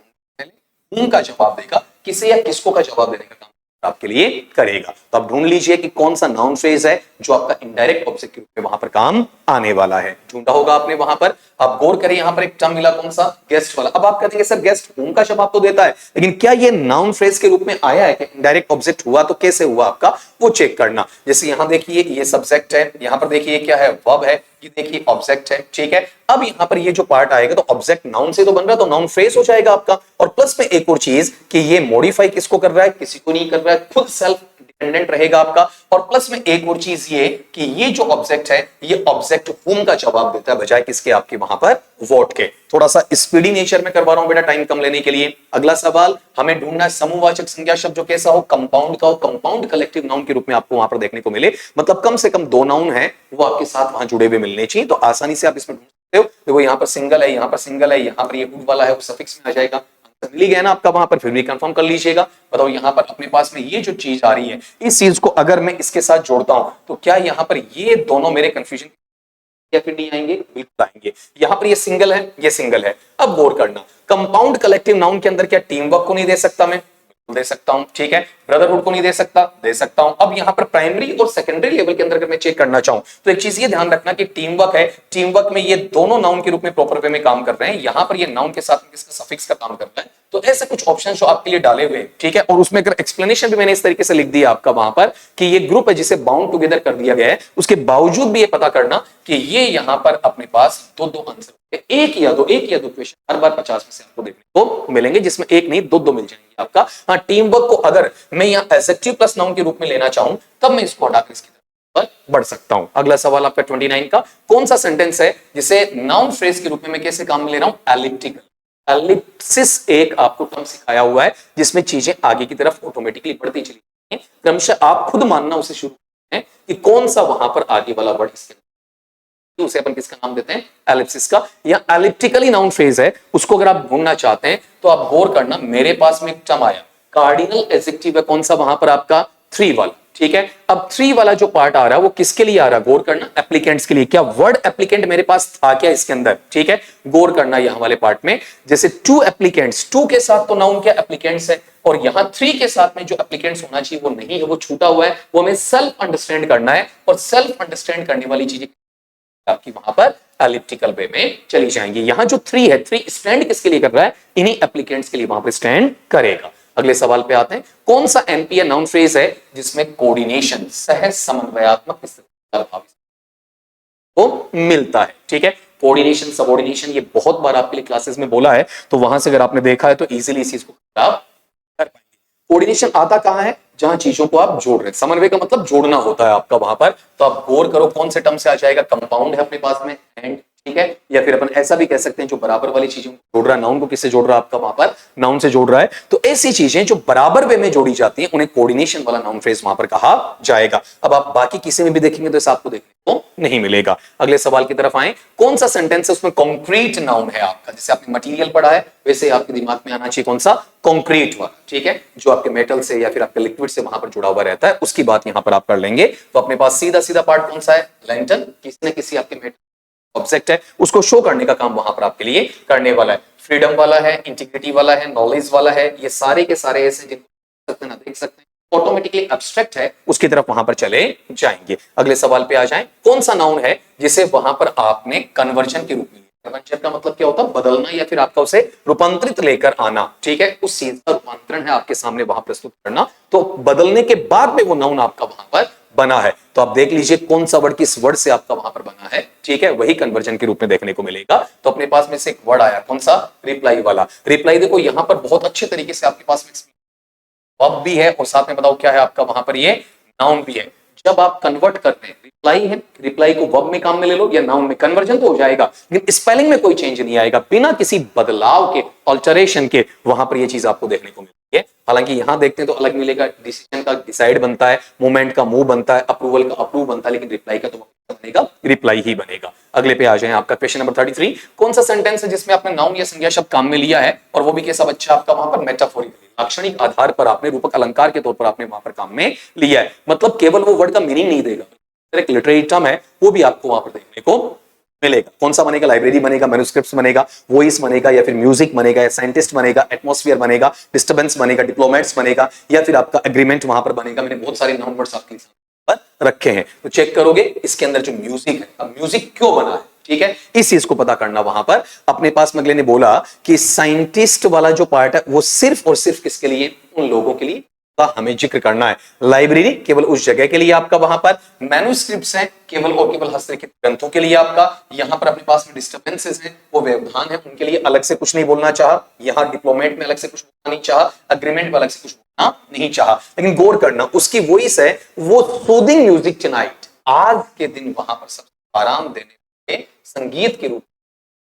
का जवाब देगा, किसे या किसको का जवाब देने का काम आपके लिए करेगा। तो आप ढूंढ लीजिए कि कौन सा नाउन फ्रेज है जो आपका इनडायरेक्ट ऑब्जेक्ट के रूप में वहां पर काम आने वाला है। ढूंढा होगा आपने वहां पर, आप गौर करें, यहां पर एक टर्म मिला, कौन सा, गेस्ट वाला। अब आप कहेंगे सर गेस्ट होम का जवाब तो देता है, लेकिन क्या ये नाउन फ्रेज के रूप में आया है कि इनडायरेक्ट ऑब्जेक्ट हुआ, तो कैसे हुआ आपका वो चेक करना। जैसे यहां देखिए ये सब्जेक्ट है, यहां पर देखिए क्या है, वर्ब है, ये देखिए ऑब्जेक्ट है, ठीक है। अब यहां पर ये जो पार्ट आएगा तो ऑब्जेक्ट नाउन से तो बन रहा है, तो नाउन फ्रेज हो जाएगा आपका। और प्लस में एक और चीज कि ये मॉडिफाई किसको कर रहा है, किसी को नहीं कर रहा है, खुद सेल्फ डिपेंडेंट रहेगा आपका। और प्लस में एक और चीज ये कि ये जो ऑब्जेक्ट है ये ऑब्जेक्ट होम का जवाब देता है बजाय किसके, आपके वहां पर वोट के। थोड़ा सा स्पीडी नेचर में करवा रहा हूं बेटा, टाइम कम लेने के लिए। अगला सवाल हमें ढूंढना है समूहवाचक संज्ञा शब्द जो कैसा हो, कंपाउंड का हो, कंपाउंड कलेक्टिव नाउन के रूप में आपको वहां पर देखने को मिले, मतलब कम से कम दो नाउन है वो आपके साथ वहां जुड़े हुए मिलने चाहिए, तो आसानी से आप इसमें ढूंढ सकते हो। देखो यहाँ पर सिंगल है, यहाँ पर सिंगल है, यहाँ पर ये उड वाला है वो सफिक्स में आ जाएगा, मिल गया ना आपका वहां पर, फिर भी कंफर्म कर लीजिएगा। बताओ यहाँ पर अपने पास में ये जो चीज आ रही है, इस चीज को अगर मैं इसके साथ जोड़ता हूं तो क्या यहाँ पर ये दोनों मेरे कंफ्यूजन या फिर नहीं आएंगे, बिल्कुल आएंगे। यहां पर ये सिंगल है, ये सिंगल है। अब गौर करना, कंपाउंड कलेक्टिव नाउन के अंदर क्या टीम वर्क को नहीं दे सकता मैं, दे सकता हूं, ठीक है। ब्रदरहुड को नहीं दे सकता, दे सकता हूं। अब यहां पर प्राइमरी और सेकेंडरी लेवल के अंदर अगर मैं चेक करना चाहूं तो एक चीज ये ध्यान रखना कि टीम वर्क है, टीम वर्क में ये दोनों नाउन के रूप में प्रॉपर वे में काम कर रहे हैं। यहां पर ये नाउन के साथ में किसका सफिक्स का काम कर रहा है, तो ऐसे कुछ ऑप्शन जो आपके लिए डाले हुए, ठीक है। और उसमें अगर एक्सप्लेनेशन भी मैंने इस तरीके से लिख दिया आपका वहां पर कि ये ग्रुप है जिसे बाउंड टुगेदर कर दिया गया है, उसके बावजूद भी ये पता करना कि ये यहां पर अपने पास दो आंसर, एक या दो क्वेश्चन हर बार 50 में से आपको देखने को मिलेंगे, जिसमें एक नहीं दो मिल जाएंगे आपका। हाँ, टीम वर्क को अगर मैं यहां एडजेक्टिव प्लस नाउन के रूप में लेना चाहूं तब मैं इसको हटाकर इसकी तरफ बढ़ सकता हूं। अगला सवाल आपका 29 का, कौन सा सेंटेंस है जिसे नाउन फ्रेज के रूप में मैं कैसे काम में ले रहा हूं, एलिप्टिकल। एलिप्सिस एक आपको टर्म सिखाया हुआ है जिसमें चीजें आगे की तरफ ऑटोमेटिकली बढ़ती चली जाती हैं। क्रमशः आप खुद मानना उसे शुरू करते हैं कि कौन सा वहां पर आगे वाला वर्ड इसके, उसे अपन किसका नाम देते हैं, एलिप्सिस का, या एलिप्टिकली नाउन फ्रेज है, उसको अगर आप ढूंढना चाहते हैं तो आप गौर करना, मेरे पास में एक टर्म आया, कार्डिनल एडजेक्टिव है, कौन सा वहां पर आपका, थ्री वाला, ठीक है। अब 3 वाला जो पार्ट आ रहा है वो किसके लिए आ रहा है, गौर करना, एप्लीकेंट्स के लिए। क्या वर्ड एप्लीकेंट मेरे पास था क्या इसके अंदर, ठीक है, गौर करना यहां वाले पार्ट में। जैसे 2 एप्लीकेंट्स, 2 के साथ तो नाउन क्या एप्लीकेंट्स है, और यहां 3 के साथ में जो एप्लीकेंट्स होना चाहिए वो नहीं है, वो छूटा हुआ है, वो हमें सेल्फ अंडरस्टैंड करना है। और सेल्फ अंडरस्टैंड करने वाली चीजें आपकी वहां पर एलिप्टिकल वे में चली जाएंगी। यहां जो 3 है, 3 स्टैंड किसके लिए कर रहा है, इन्हीं एप्लीकेंट्स के लिए वहां पर स्टैंड करेगा। अगले सवाल पे आते हैं, कौन सा एनपी या नाउन फ्रेज है जिसमें कोऑर्डिनेशन, सहज समन्वयात्मक को मिलता है, ठीक है। कोऑर्डिनेशन, सबऑर्डिनेशन, ये बहुत बार आपके लिए क्लासेस में बोला है, तो वहां से अगर आपने देखा है तो इजीली इस चीज को आप कर पाएंगे। कोऑर्डिनेशन आता कहां है, जहां चीजों को आप जोड़ रहे हैं। समन्वय का मतलब जोड़ना होता है आपका वहां पर, तो आप गौर करो कौन से टर्म से आ जाएगा, कंपाउंड है अपने पास में, एंड, ठीक है, या फिर अपन ऐसा भी कह सकते हैं जो बराबर वाली चीजों को जोड़ रहा है। नाउन को किससे जोड़ रहा है आपका वहां पर, नाउन से जोड़ रहा है। तो ऐसी चीजें जो बराबर वे में जोड़ी जाती हैं उन्हें कोऑर्डिनेशन वाला नाउन फ्रेज वहां पर कहा जाएगा। अब आप बाकी किसी में भी देखेंगे तो ऐसा आपको देखने को नहीं मिलेगा। अगले सवाल की तरफ आए, कौन सा सेंटेंस है उसमें कॉन्क्रीट नाउन है आपका, जैसे आपने मटेरियल पढ़ा है वैसे आपके दिमाग में आना चाहिए कौन सा, कॉन्क्रीट वाला, ठीक है, जो आपके मेटल से या फिर आपके लिक्विड से वहां पर जुड़ा हुआ रहता है, उसकी बात यहां पर आप कर लेंगे। तो अपने पास सीधा सीधा पार्ट कौन सा है, लैंटर्न, किसी न किसी आपके मेटल ऑब्जेक्ट है उसको शो करने का काम वहां पर आपके लिए करने वाला है। फ्रीडम वाला है, इंटीग्रिटी वाला है, नॉलेज वाला है, ये सारे के सारे ऐसे जिनको ना देख सकते हैं, ऑटोमेटिकली एब्स्ट्रैक्ट है, उसकी तरफ वहां पर चले जाएंगे। अगले सवाल पे आ जाएं, कौन सा नाउन है जिसे वहां पर आपने कन्वर्जन के रूप में, कन्वर्जन का मतलब क्या होता है, बदलना या फिर आपका उसे रूपांतरित लेकर आना, ठीक है, उस चीज का रूपांतरण है आपके सामने वहां प्रस्तुत करना। तो बदलने के बाद में वो नाउन आपका वहां पर बना है, तो आप देख लीजिए कौन सा वर्ड किस वर्ड से आपका वहां पर बना है, ठीक है, वही कन्वर्जन के रूप में देखने को मिलेगा। तो अपने पास में से एक वर्ड आया कौन सा, रिप्लाई वाला। रिप्लाई देखो यहां पर बहुत अच्छे तरीके से आपके पास में वर्ब भी है और साथ में बताओ क्या है आपका वहां पर, ये नाउन भी है। जब आप कन्वर्ट करते हैं, रिप्लाई है, रिप्लाई को वर्ब में काम में ले लो या नाउन में, कन्वर्जन तो हो जाएगा लेकिन स्पेलिंग में कोई चेंज नहीं आएगा, बिना किसी बदलाव के, ऑल्टरेशन के, वहां पर ये चीज आपको देखने को मिलती है। हालांकि यहां देखते हैं तो अलग मिलेगा, डिसीजन का डिसाइड बनता है, मूवमेंट का मूव बनता है, अप्रूवल का अप्रूव बनता है, लेकिन रिप्लाई का तो बनेगा, रिप्लाई ही बनेगा। अगले पे आ जाए आपका क्वेश्चन नंबर 33, कौन सा सेंटेंस है जिसमें आपने नाउन या संज्ञा शब्द काम में लिया है और वो भी कैसा बच्चा आपका वहां पर मेटाफोरिकली, लाक्षणिक आधार पर आपने, रूपक अलंकार के तौर पर आपने वहां पर काम में लिया है। मतलब केवल वो वर्ड का मीनिंग नहीं देगा, एक लिटरेरी टर्म है वो भी आपको वहां पर देखने को मिलेगा। कौन सा बनेगा, लाइब्रेरी बनेगा, मैन्युस्क्रिप्ट्स बनेगा, वॉइस बनेगा, या फिर म्यूजिक बनेगा, या साइंटिस्ट बनेगा, एटमॉस्फेयर बनेगा, डिस्टर्बेंस बनेगा, डिप्लोमेट्स बनेगा, या फिर आपका एग्रीमेंट वहां पर बनेगा। मैंने बहुत सारे नाउन वर्ड्स आपके पर रखे हैं, तो चेक करोगे इसके अंदर जो म्यूजिक है, अब म्यूजिक क्यों बना है, ठीक है, इस चीज को पता करना वहां पर। अपने पास अगले ने बोला कि साइंटिस्ट वाला जो पार्ट है वो सिर्फ और सिर्फ किसके लिए, उन लोगों के लिए का हमें जिक्र करना है। लाइब्रेरी केवल उस जगह के लिए आपका वहां पर, मैन्युस्क्रिप्ट्स हैं केवल और केवल हस्तलिखित ग्रंथों के लिए आपका, यहां पर अपने पास में डिस्टर्बेंसेस हैं वो व्यवधान है उनके लिए, अलग से कुछ नहीं बोलना चाहा, यहां डिप्लोमेट में अलग से कुछ बोलना नहीं चाहा, अग्रीमेंट में अलग से कुछ बोलना नहीं चाहा, लेकिन गौर करना उसकी वॉइस है वो सूदिंग म्यूजिक टुनाइट, आज के दिन वहां पर सबसे आराम देने वाले संगीत के रूप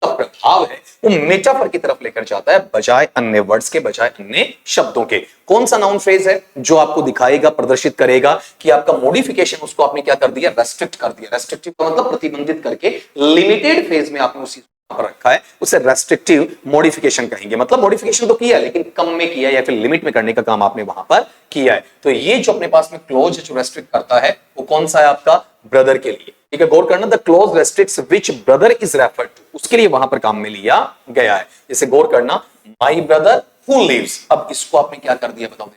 का प्रभाव है वो मेटाफर की तरफ लेकर जाता है, बजाय अन्य वर्ड्स के, बजाय अन्य शब्दों के। कौन सा नाउन फ्रेज है जो आपको दिखाएगा, प्रदर्शित करेगा कि आपका मॉडिफिकेशन उसको आपने क्या कर दिया, रेस्ट्रिक्ट कर दिया। रेस्ट्रिक्टिव का मतलब प्रतिबंधित करके, लिमिटेड फेज में आपने उसी पर रखा है, उसे रेस्ट्रिक्टिव मॉडिफिकेशन कहेंगे। मतलब मॉडिफिकेशन तो किया लेकिन कम में किया या फिर लिमिट में करने का काम आपने वहां पर किया है। तो ये जो अपने पास में क्लोज जो रेस्ट्रिक्ट करता है वो कौन सा है आपका, ब्रदर के लिए, ठीक है, गौर करना, the close restricts which brother is referred to, उसके लिए वहां पर काम में लिया गया है। जैसे गौर करना, माय ब्रदर हु लिव्स, अब इसको आपने क्या कर दिया बताओ,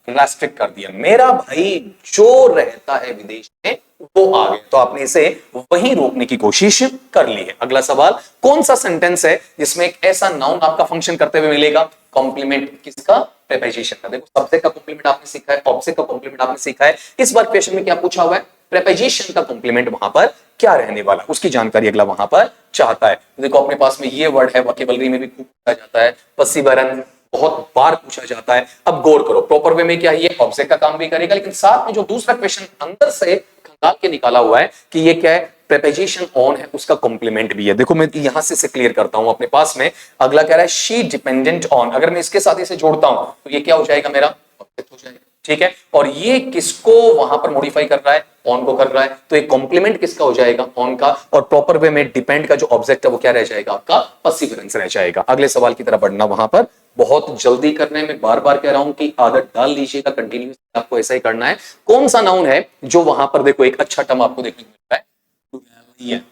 रेस्ट्रिक्ट कर दिया, मेरा भाई जो रहता है विदेश में वो आ गया, तो आपने इसे वहीं रोकने की कोशिश कर ली है। अगला सवाल, कौन सा सेंटेंस है जिसमें एक ऐसा नाउन आपका फंक्शन करते हुए मिलेगा, कॉम्प्लीमेंट किसका, प्रीपोजिशन का। देखो सब्जेक्ट का कॉम्प्लीमेंट आपने सीखा है, ऑब्जेक्ट का कॉम्प्लीमेंट आपने सीखा है, इस बार क्वेश्चन में क्या पूछा हुआ है, प्रीपोजिशन का कॉम्प्लीमेंट वहां पर क्या रहने वाला, उसकी जानकारी अगला वहां पर चाहता है। देखो अपने पास में ये वर्ड है, वोकैबुलरी में भी खूब पूछा जाता है, पसीवरन बहुत बार पूछा जाता है। अब गौर करो प्रॉपर वे में क्या ये ऑब्जेक्ट का काम भी करेगा, लेकिन साथ में जो दूसरा क्वेश्चन अंदर से खंगाल के निकाला हुआ है कि ये क्या है, प्रीपोजिशन ऑन है, उसका कॉम्प्लीमेंट भी है। देखो मैं यहां से क्लियर करता हूं अपने पास में, अगला कह रहा है शी डिपेंडेंट ऑन, अगर मैं इसके साथ इसे जोड़ता हूं तो ये क्या हो जाएगा, मेरा ऑब्जेक्ट हो जाएगा, ठीक है, और ये किसको वहां पर मॉडिफाई कर रहा है, ऑन को कर रहा है, तो एक कॉम्प्लीमेंट किसका हो जाएगा, ऑन का, और प्रॉपर वे में डिपेंड का जो ऑब्जेक्ट है वो क्या रह जाएगा, आपका पर्सिवरेंस रह जाएगा। अगले सवाल की तरफ बढ़ना, वहां पर बहुत जल्दी करने में बार बार कह रहा हूं कि आदत डाल लीजिएगा, कंटिन्यूस आपको ऐसा ही करना है। कौन सा नाउन है जो वहां पर देखो एक अच्छा टर्म आपको देखने को मिलता है, प्लूरल है।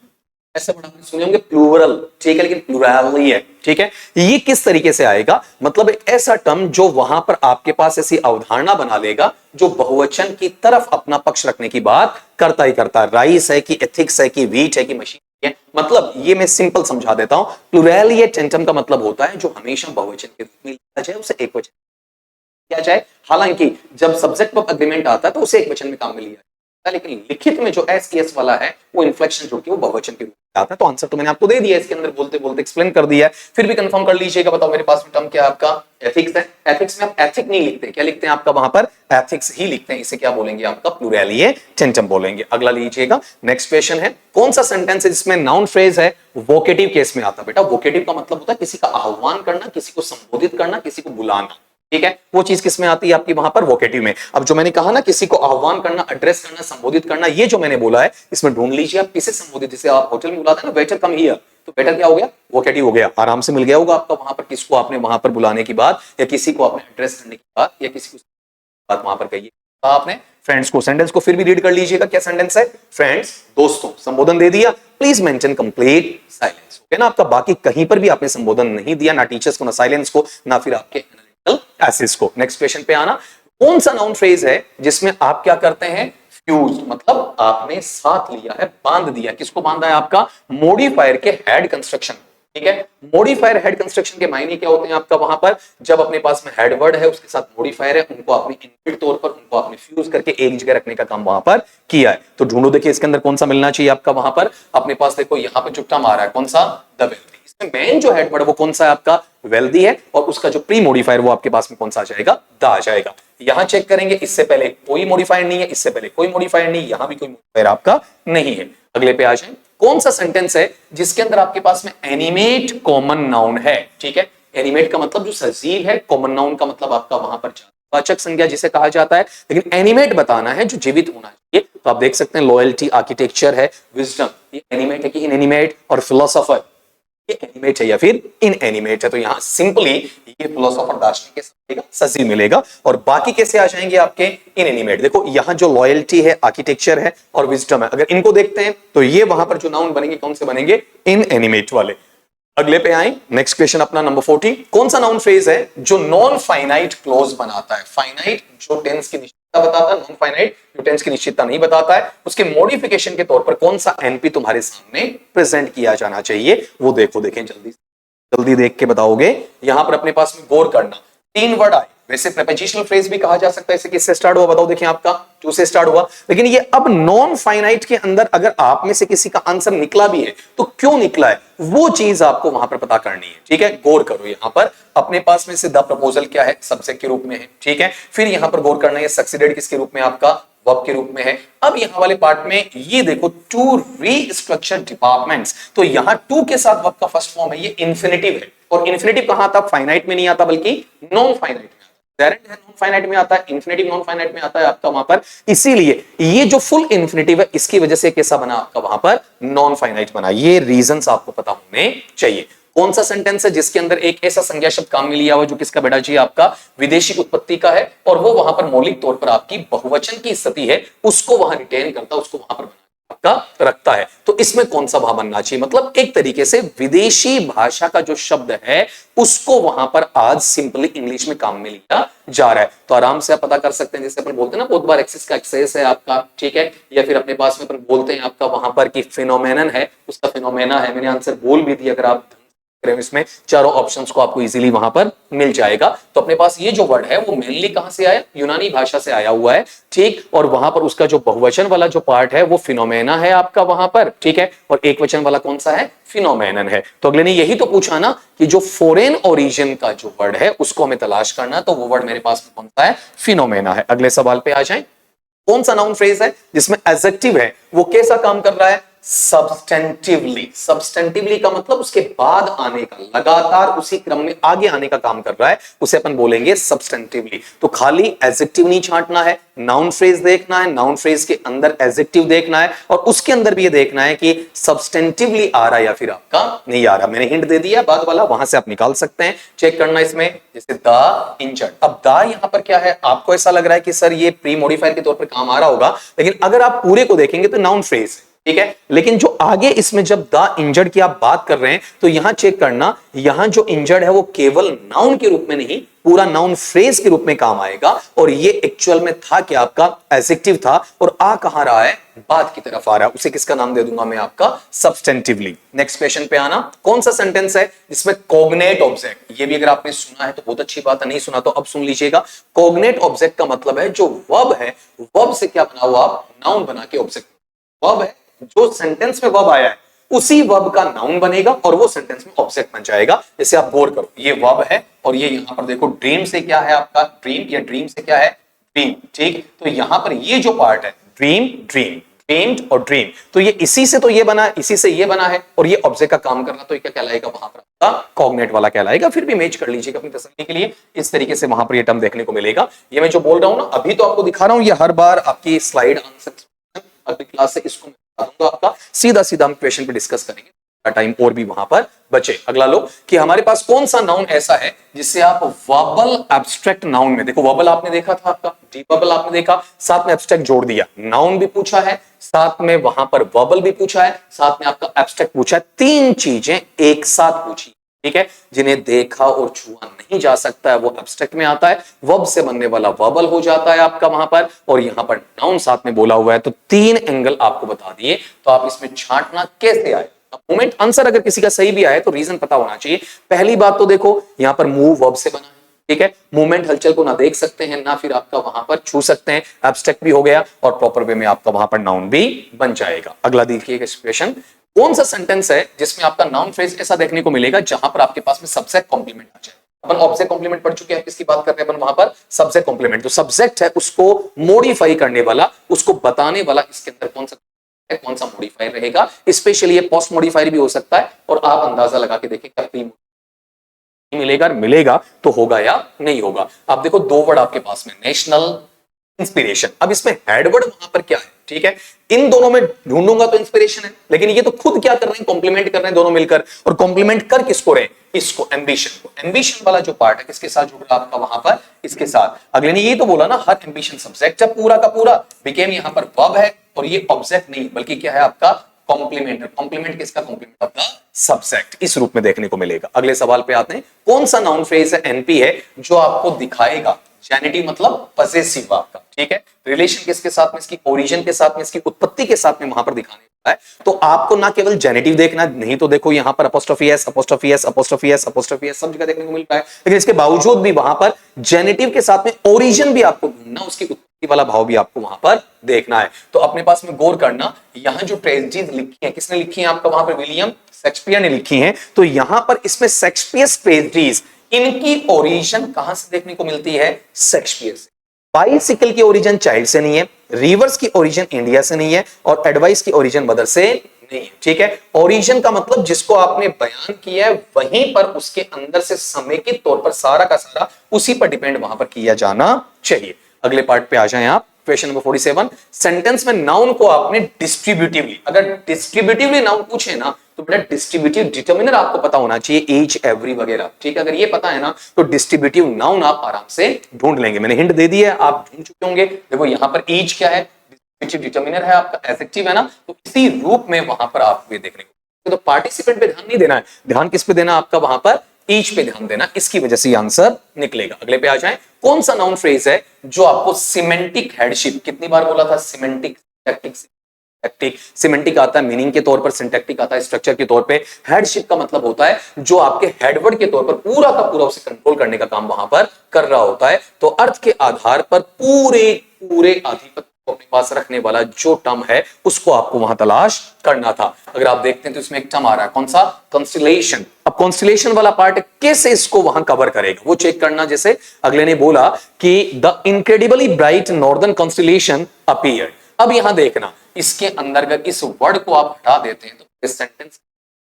ऐसा बड़ा आपने सुने होंगे प्लूरल, ठीक है, लेकिन प्लूरल ही है, ठीक है। ये किस तरीके से आएगा, मतलब एक ऐसा टर्म जो वहां पर आपके पास ऐसी अवधारणा बना लेगा जो बहुवचन की तरफ अपना पक्ष रखने की बात करता ही करता है। राइस है कि एथिक्स है कि वीट है कि मशीन है, मतलब ये मैं सिंपल समझा देता हूं। प्लूरलिएटेंटम का मतलब होता है जो हमेशा बहुवचन के रूप में लिखा जाए उसे एक वचन किया जाए। हालांकि जब सब्जेक्ट ऑफ अग्रीमेंट आता है तो उसे एक वचन में काम में लिया जाता है, लेकिन लिखित में जो एस वाला है वो इन्फ्लेक्शन जो कि वो बहुवचन के रूप में आता है। तो आंसर तो मैंने आपको दे दिया, इसके अंदर बोलते बोलते एक्सप्लेन कर दिया है, फिर भी कंफर्म कर लीजिएगा। बताओ मेरे पास में टर्म क्या है, आपका एथिक्स है। एथिक्स में आप एथिक नहीं लिखते, क्या लिखते हैं आपका वहां पर, एथिक्स ही लिखते हैं। इसे क्या बोलेंगे, आपका प्लूरलिएटेंटम बोलेंगे। अगला लीजिएगा, नेक्स्ट क्वेश्चन है, कौन सा सेंटेंस है जिसमें नाउन फ्रेज है वोकेटिव केस में आता है। बेटा वोकेटिव का मतलब होता है किसी का आह्वान करना, किसी को संबोधित करना, किसी को बुलाना, ठीक है, वो चीज किसमें आती है आपकी वहां पर, वोकेटिव में। अब जो मैंने कहा ना किसी को आह्वान करना, एड्रेस करना, संबोधित करना, ये जो मैंने बोला है इसमें ढूंढ लीजिए आप किसे संबोधित, जैसे आप होटल में बुलाते हैं ना, वेटर कम हियर, तो वेटर क्या हो गया, वोकेटिव हो गया। आराम से मिल गया होगा आपका वहां पर, किसको आपने वहां पर बुलाने की बात, या किसी को आपने एड्रेस करने की बात, या किसी को बात वहां पर कहिए आपने फ्रेंड्स को। सेंटेंस को फिर भी रीड कर लीजिएगा, क्या सेंटेंस है, फ्रेंड्स दोस्तों, संबोधन दे दिया, please mention complete silence, okay ना। आपका बाकी कहीं पर भी आपने संबोधन नहीं दिया, ना टीचर्स को, ना साइलेंस को, ना फिर आपके एसिस को। नेक्स्ट क्वेश्चन पे आना, कौन सा नाउन फ्रेज है जिसमें आप क्या करते हैं, फ्यूज, मतलब आपने साथ लिया है, बांध दिया, किसको बांधा है, आपका मॉडिफायर के हेड कंस्ट्रक्शन, ठीक है। मॉडिफायर हेड कंस्ट्रक्शन के मायने क्या होते हैं आपका वहां पर, जब अपने पास में हेड वर्ड है उसके साथ मॉडिफायर है, उनको आपने इनबिल्ट तौर पर उनको आपने फ्यूज करके एक जगह रखने का काम वहां पर किया है। तो ढूंढो देखिए इसके अंदर कौन सा मिलना चाहिए आपका वहां पर। अपने पास देखो यहां पर जो टर्म आ रहा है कौन सा, द वेल्दी, इसमें मेन जो हेड वर्ड वो कौन सा है आपका, वेल्दी है, और उसका जो प्री मॉडिफायर वो आपके पास में कौन सा आ जाएगा, द आ जाएगा। यहां चेक करेंगे, इससे पहले कोई मॉडिफायर नहीं है, इससे पहले कोई मॉडिफायर नहीं, यहां भी कोई मॉडिफायर आपका नहीं है। अगले पे आ जाए, कौन सा सेंटेंस है जिसके अंदर आपके पास में एनिमेट कॉमन नाउन है, ठीक है। एनिमेट का मतलब जो सजीव है, कॉमन नाउन का मतलब आपका वहां पर वाचक संज्ञा जिसे कहा जाता है, लेकिन एनिमेट बताना है जो जीवित होना चाहिए। तो आप देख सकते हैं लॉयल्टी, आर्किटेक्चर है, विजडम, ये एनिमेट है कि इनएनिमेट, और फिलोसोफर ये एनिमेट है या फिर इन एनिमेट है। तो यहां सिंपली ये फिलोसोफर दार्शनिक कैसे मिलेगा, सजीव मिलेगा, और बाकी कैसे आ जाएंगे आपके इन एनिमेट। देखो यहां जो लॉयल्टी है, आर्किटेक्चर है और विजडम है, अगर इनको देखते हैं तो ये वहां पर जो नाउन बनेंगे कौन से बनेंगे, इन एनिमेट वाले। अगले पे आए, नेक्स्ट क्वेश्चन अपना नंबर 40, कौन सा नाउन फ्रेज है जो नॉन फाइनाइट क्लोज बनाता है। फाइनाइट जो टेंस की निश्चितता बताता है, नॉन फाइनाइट जो टेंस की निश्चितता नहीं बताता है, उसके मॉडिफिकेशन के तौर पर कौन सा एनपी तुम्हारे सामने प्रेजेंट किया जाना चाहिए, वो देखो, देखें जल्दी जल्दी देख के बताओगे। यहां पर अपने पास में गौर करना, 3 वर्ड आए, वैसे प्रीपोजिशनल फ्रेज भी कहा जा सकता है, इसे किससे स्टार्ट हुआ बताओ, देखें आपका 2 से स्टार्ट हुआ, लेकिन ये अब नॉन फाइनाइट के अंदर अगर आप में से किसी का आंसर निकला भी है तो क्यों निकला है वो चीज आपको वहां पर पता करनी है, ठीक है। गौर करो, यहां पर अपने पास में से द प्रपोजल क्या है, सब्जेक्ट के रूप में है, ठीक है। फिर यहां पर गौर करना है सक्सीडेड किसके रूप में, आपका वर्ब के रूप में है। अब यहां वाले पार्ट में ये देखो, टू रीस्ट्रक्चर डिपार्टमेंट्स, तो यहां टू के साथ वर्ब का फर्स्ट फॉर्म है, ये इंफिनिटिव है, और इंफिनिटिव कहां आता, फाइनाइट में नहीं आता बल्कि नॉन फाइनाइट में, नॉन फाइनाइट में आता है, इंफिनिटिव नॉन फाइनाइट में आता है आपका वहां पर। इसीलिए ये जो फुल इंफिनिटिव है इसकी वजह से कैसा बना आपका वहां पर, नॉन फाइनाइट बना। ये रीजंस आपको पता होने चाहिए। कौन सा सेंटेंस है जिसके अंदर एक ऐसा संज्ञा शब्द काम में लिया हुआ जो किसका बेटा जी, आपका विदेशी उत्पत्ति का है, और वो वहां पर मौलिक तौर पर आपकी बहुवचन की स्थिति है उसको वहां रिटेन करता, उसको वहां पर आपका रखता है। तो इसमें कौन सा भाव बनना चाहिए, मतलब एक तरीके से विदेशी भाषा का जो शब्द है उसको वहां पर आज सिंपली इंग्लिश में काम में लिया जा रहा है। तो आराम से आप पता कर सकते हैं, जैसे अपन बोलते हैं ना बहुत बार एक्सेस का एक्सेस है आपका, ठीक है, या फिर अपने पास में अपन बोलते हैं आपका वहां पर कि फिनोमेनन है, उसका फिनोमेना है। मैंने आंसर बोल भी दिया, अगर आप इसमें चारों ऑप्शंस को आपको इजीली वहां पर मिल जाएगा। तो अपने पास ये जो वर्ड है वो मेनली कहां से आया, यूनानी भाषा से आया हुआ है, ठीक, और वहां पर उसका जो बहुवचन वाला जो पार्ट है वो फिनोमेना है आपका वहां पर, ठीक है, और एक वचन वाला कौन सा है, फिनोमेनन है। तो अगले ने यही तो पूछा ना कि जो फॉरेन ओरिजिन का जो वर्ड है उसको हमें तलाश करना, तो वो वर्ड मेरे पास में कौन सा है, फिनोमेना है। अगले सवाल पे आ जाए, कौन सा नाउन फ्रेज है जिसमें एडजेक्टिव है वो कैसा काम कर रहा है, सब्सटेंटिवली। सब्सटेंटिवली का मतलब उसके बाद आने का, लगातार उसी क्रम में आगे आने का काम कर रहा है, उसे अपन बोलेंगे सब्सटेंटिवली। तो खाली एडजेक्टिव नहीं छांटना है, नाउन फ्रेज देखना है, नाउन फ्रेज के अंदर एडजेक्टिव देखना है और उसके अंदर भी ये देखना है कि सब्सटेंटिवली आ रहा है या फिर आपका नहीं आ रहा। मैंने हिंट दे दिया बाद वाला, वहां से आप निकाल सकते हैं, चेक करना इसमें। जैसे द इंजर्ड, अब द यहां पर क्या है, आपको ऐसा लग रहा है कि सर ये प्री मॉडिफायर के तौर पर काम आ रहा होगा, लेकिन अगर आप पूरे को देखेंगे तो नाउन फ्रेज, ठीक है। लेकिन जो आगे इसमें जब द इंजर्ड की आप बात कर रहे हैं तो यहां चेक करना, यहां जो इंजर्ड है वो केवल नाउन के रूप में नहीं, पूरा नाउन फ्रेज के रूप में काम आएगा। और ये एक्चुअल में था कि आपका एडजेक्टिव था और आ कहां रहा है, बात की तरफ आ रहा है, उसे किसका नाम दे दूंगा मैं, आपका सब्सटेंटिवली। नेक्स्ट क्वेश्चन पे आना, कौन सा सेंटेंस है जिसमें कॉग्नेट ऑब्जेक्ट, ये भी अगर आपने सुना है तो बहुत अच्छी बात है, नहीं सुना तो अब सुन लीजिएगा। कॉग्नेट ऑब्जेक्ट का मतलब है जो वर्ब है, वर्ब से क्या बना हुआ, आप नाउन बना के ऑब्जेक्ट, वर्ब है जो सेंटेंस में वर्ब आया है उसी वर्ब का नाउन बनेगा और वो सेंटेंस में ऑब्जेक्ट बन जाएगा। जैसे आप गौर करो, ये वर्ब है और ये यहां पर देखो ड्रीम से क्या है आपका, ड्रीम, या ड्रीम से क्या है, ड्रीम, ठीक। तो यहां पर ये जो पार्ट है ड्रीम, ड्रीम, ड्रीम्ड और ड्रीम, तो ये इसी से तो ये बना है, इसी से ये बना है और ये ऑब्जेक्ट का काम करना, तो ये क्या कहलाएगा, वहां पर कॉग्नेट वाला कहलाएगा। फिर भी मैच कर लीजिएगा अपनी तसल्ली के लिए, इस तरीके से वहां पर ये टर्म देखने को मिलेगा। ये मैं जो बोल रहा हूं ना, अभी तो आपको दिखा रहा हूं, ये हर बार आपकी स्लाइड आंसर, अगली क्लास से इसको दूंगा आपका, सीधा सीधा हम क्वेश्चन पे डिस्कस करेंगे, टाइम और भी वहां पर बचे। अगला लो कि हमारे पास कौन सा नाउन ऐसा है जिससे आप वर्बल एब्स्ट्रैक्ट नाउन में, देखो वर्बल आपने देखा था, आपका डीप वर्बल आपने देखा, साथ में एब्स्ट्रैक्ट जोड़ दिया, नाउन भी पूछा है, साथ में वहां पर वर्बल भी पूछा है, साथ में आपका एब्स्ट्रैक्ट पूछा है, तीन चीजें एक साथ पूछी, ठीक है। जिन्हें देखा और छुआ नहीं जा सकता है वो एब्स्ट्रैक्ट में आता है, वर्ब से बनने वाला वर्बल हो जाता है आपका वहां पर, और यहां पर नाउन साथ में बोला हुआ है। तो तीन एंगल आपको बता दिए, तो आप इसमें छांटना कैसे आए। मोमेंट आंसर अगर किसी का सही भी आए तो रीजन पता होना चाहिए। पहली बात तो देखो यहां पर मूव वर्ब से बना है, ठीक है, मूवमेंट हलचल को ना देख सकते हैं ना फिर आपका वहां पर छू सकते हैं, एब्स्ट्रैक्ट भी हो गया और प्रॉपर वे में आपका वहां पर नाउन भी बन जाएगा। अगला देखिएगा सिचुएशन, कौन सा सेंटेंस है जिसमें आपका नाउन फ्रेज ऐसा देखने को मिलेगा जहां पर आपके पास में सब्जेक्ट कॉम्प्लीमेंट आ जाए। अपन ऑब्जेक्ट कॉम्प्लीमेंट पढ़ चुके हैं, किसकी बात कर रहे हैं अपन वहां पर, सब्जेक्ट कॉम्प्लीमेंट। जो सब्जेक्ट है उसको मॉडिफाई करने वाला, उसको बताने वाला, इसके अंदर कौन सा मॉडिफायर रहेगा। स्पेशली ये पोस्ट मॉडिफायर भी हो सकता है और आप अंदाजा लगा के देखिए क्या प्री मिलेगा, मिलेगा तो होगा या नहीं होगा। आप देखो दो वर्ड आपके पास में, नेशनल, इंस्पिरेशन। अब इसमें हेडवर्ड वहां पर क्या है, ठीक है, इन दोनों में ढूंढूंगा तो इंस्पिरेशन है, लेकिन ये तो खुद क्या कर रहे हैं, कॉम्प्लीमेंट कर रहे हैं दोनों मिलकर, और कॉम्प्लीमेंट कर किसको रहे, इसको, एम्बिशन को। एम्बिशन वाला जो पार्ट है किसके साथ जुड़ रहा है आपका वहां पर, इसके साथ। अगले ने ये तो बोला ना, हर एम्बिशन सब्जेक्ट है पूरा का पूरा, बिकेम यहां पर वर्ब है और ये ऑब्जेक्ट नहीं बल्कि क्या है आपका कॉम्प्लीमेंट। कॉम्प्लीमेंट किसका, कॉम्प्लीमेंट ऑफ द सब्जेक्ट, इस रूप में देखने को मिलेगा। अगले सवाल पे आते हैं, कौन सा नाउन फ्रेज है, एनपी है, जो आपको दिखाएगा, जेनिटिव मतलब पजेसिव आपका, ठीक है, रिलेशन किसके साथ में, इसकी ओरिजिन के साथ में, इसकी उत्पत्ति के साथ में वहां पर दिखाने वाला है। तो आपको ना केवल जेनिटिव देखना, नहीं तो देखो यहां पर apostrophe S, apostrophe S, apostrophe S, apostrophe S सब जगह देखने को मिल रहा है, लेकिन इसके बावजूद भी वहां पर जेनिटिव के साथ में ओरिजिन भी आपको ढूंढना, उसकी उत्पत्ति वाला भाव भी आपको वहां पर देखना है। तो अपने पास में गौर करना, यहां जो ट्रेजेडीज लिखी है, किसने लिखी है आपका वहां पर, विलियम शेक्सपियर ने लिखी है। तो यहां पर इसमें शेक्सपियर ट्रेजेडीज, इनकी ओरिजिन कहां से देखने को मिलती है, शेक्सपियर से। बाइसिकल की ओरिजिन चाइल्ड से नहीं है, रिवर्स की ओरिजिन इंडिया से नहीं है, और एडवाइस की ओरिजिन मदर से नहीं है, ठीक है। ओरिजिन का मतलब जिसको आपने बयान किया है वहीं पर उसके अंदर से समेकित तौर पर सारा का सारा उसी पर डिपेंड वहां पर किया जाना चाहिए। अगले पार्ट पे आ जाएं आप, क्वेश्चन नंबर 47, सेंटेंस में नाउन को आपने डिस्ट्रीब्यूटिवली, अगर डिस्ट्रीब्यूटिवली नाउन पूछे ना तो बेटा डिस्ट्रीब्यूटिव डिटर्मिनर आपको पता होना चाहिए, ईच, एवरी वगैरह, ठीक है। अगर ये पता है ना तो डिस्ट्रीब्यूटिव नाउन आप आराम से ढूंढ लेंगे। मैंने हिंट दे दी है, आप ढूंढ चुके होंगे। देखो यहां पर ईच क्या है, डिस्ट्रीब्यूटिव डिटर्मिनर है आपका, एडजेक्टिव है ना, तो इसी रूप में वहां पर आपको ये देखने को, तो पार्टिसिपेंट पे ध्यान नहीं देना है, ध्यान किस पे देना आपका वहां पर, ईच पे ध्यान देना, इसकी वजह से आंसर निकलेगा। अगले पे आ जाएं, कौन सा नाउन फ्रेज है जो आपको सिमेंटिक हेडशिप, कितनी बार बोला था, सिमेंटिक, सिंटैक्टिक, सिमेंटिक आता है मीनिंग के तौर पर, सिंटैक्टिक आता है स्ट्रक्चर के तौर पे, हेडशिप का मतलब होता है जो आपके हेडवर्ड के तौर पर पूरा का पूरा उसे कंट्रोल करने का काम वहां पर कर रहा होता है। तो अर्थ के आधार पर पूरे पूरे आधिपत्य अपने पास रखने वाला जो टर्म है उसको आपको वहां तलाश करना था। अगर आप देखते हैं तो इसमें एक टर्म आ रहा है, कौन सा, कॉन्स्टिलेशन। अब कॉन्स्टिलेशन वाला पार्ट कैसे इसको वहां कवर करेगा वो चेक करना। जैसे अगले ने बोला कि the incredibly bright northern constellation appeared. अब यहां देखना, इसके अंदर अगर इस वर्ड को आप हटा देते हैं तो इस सेंटेंस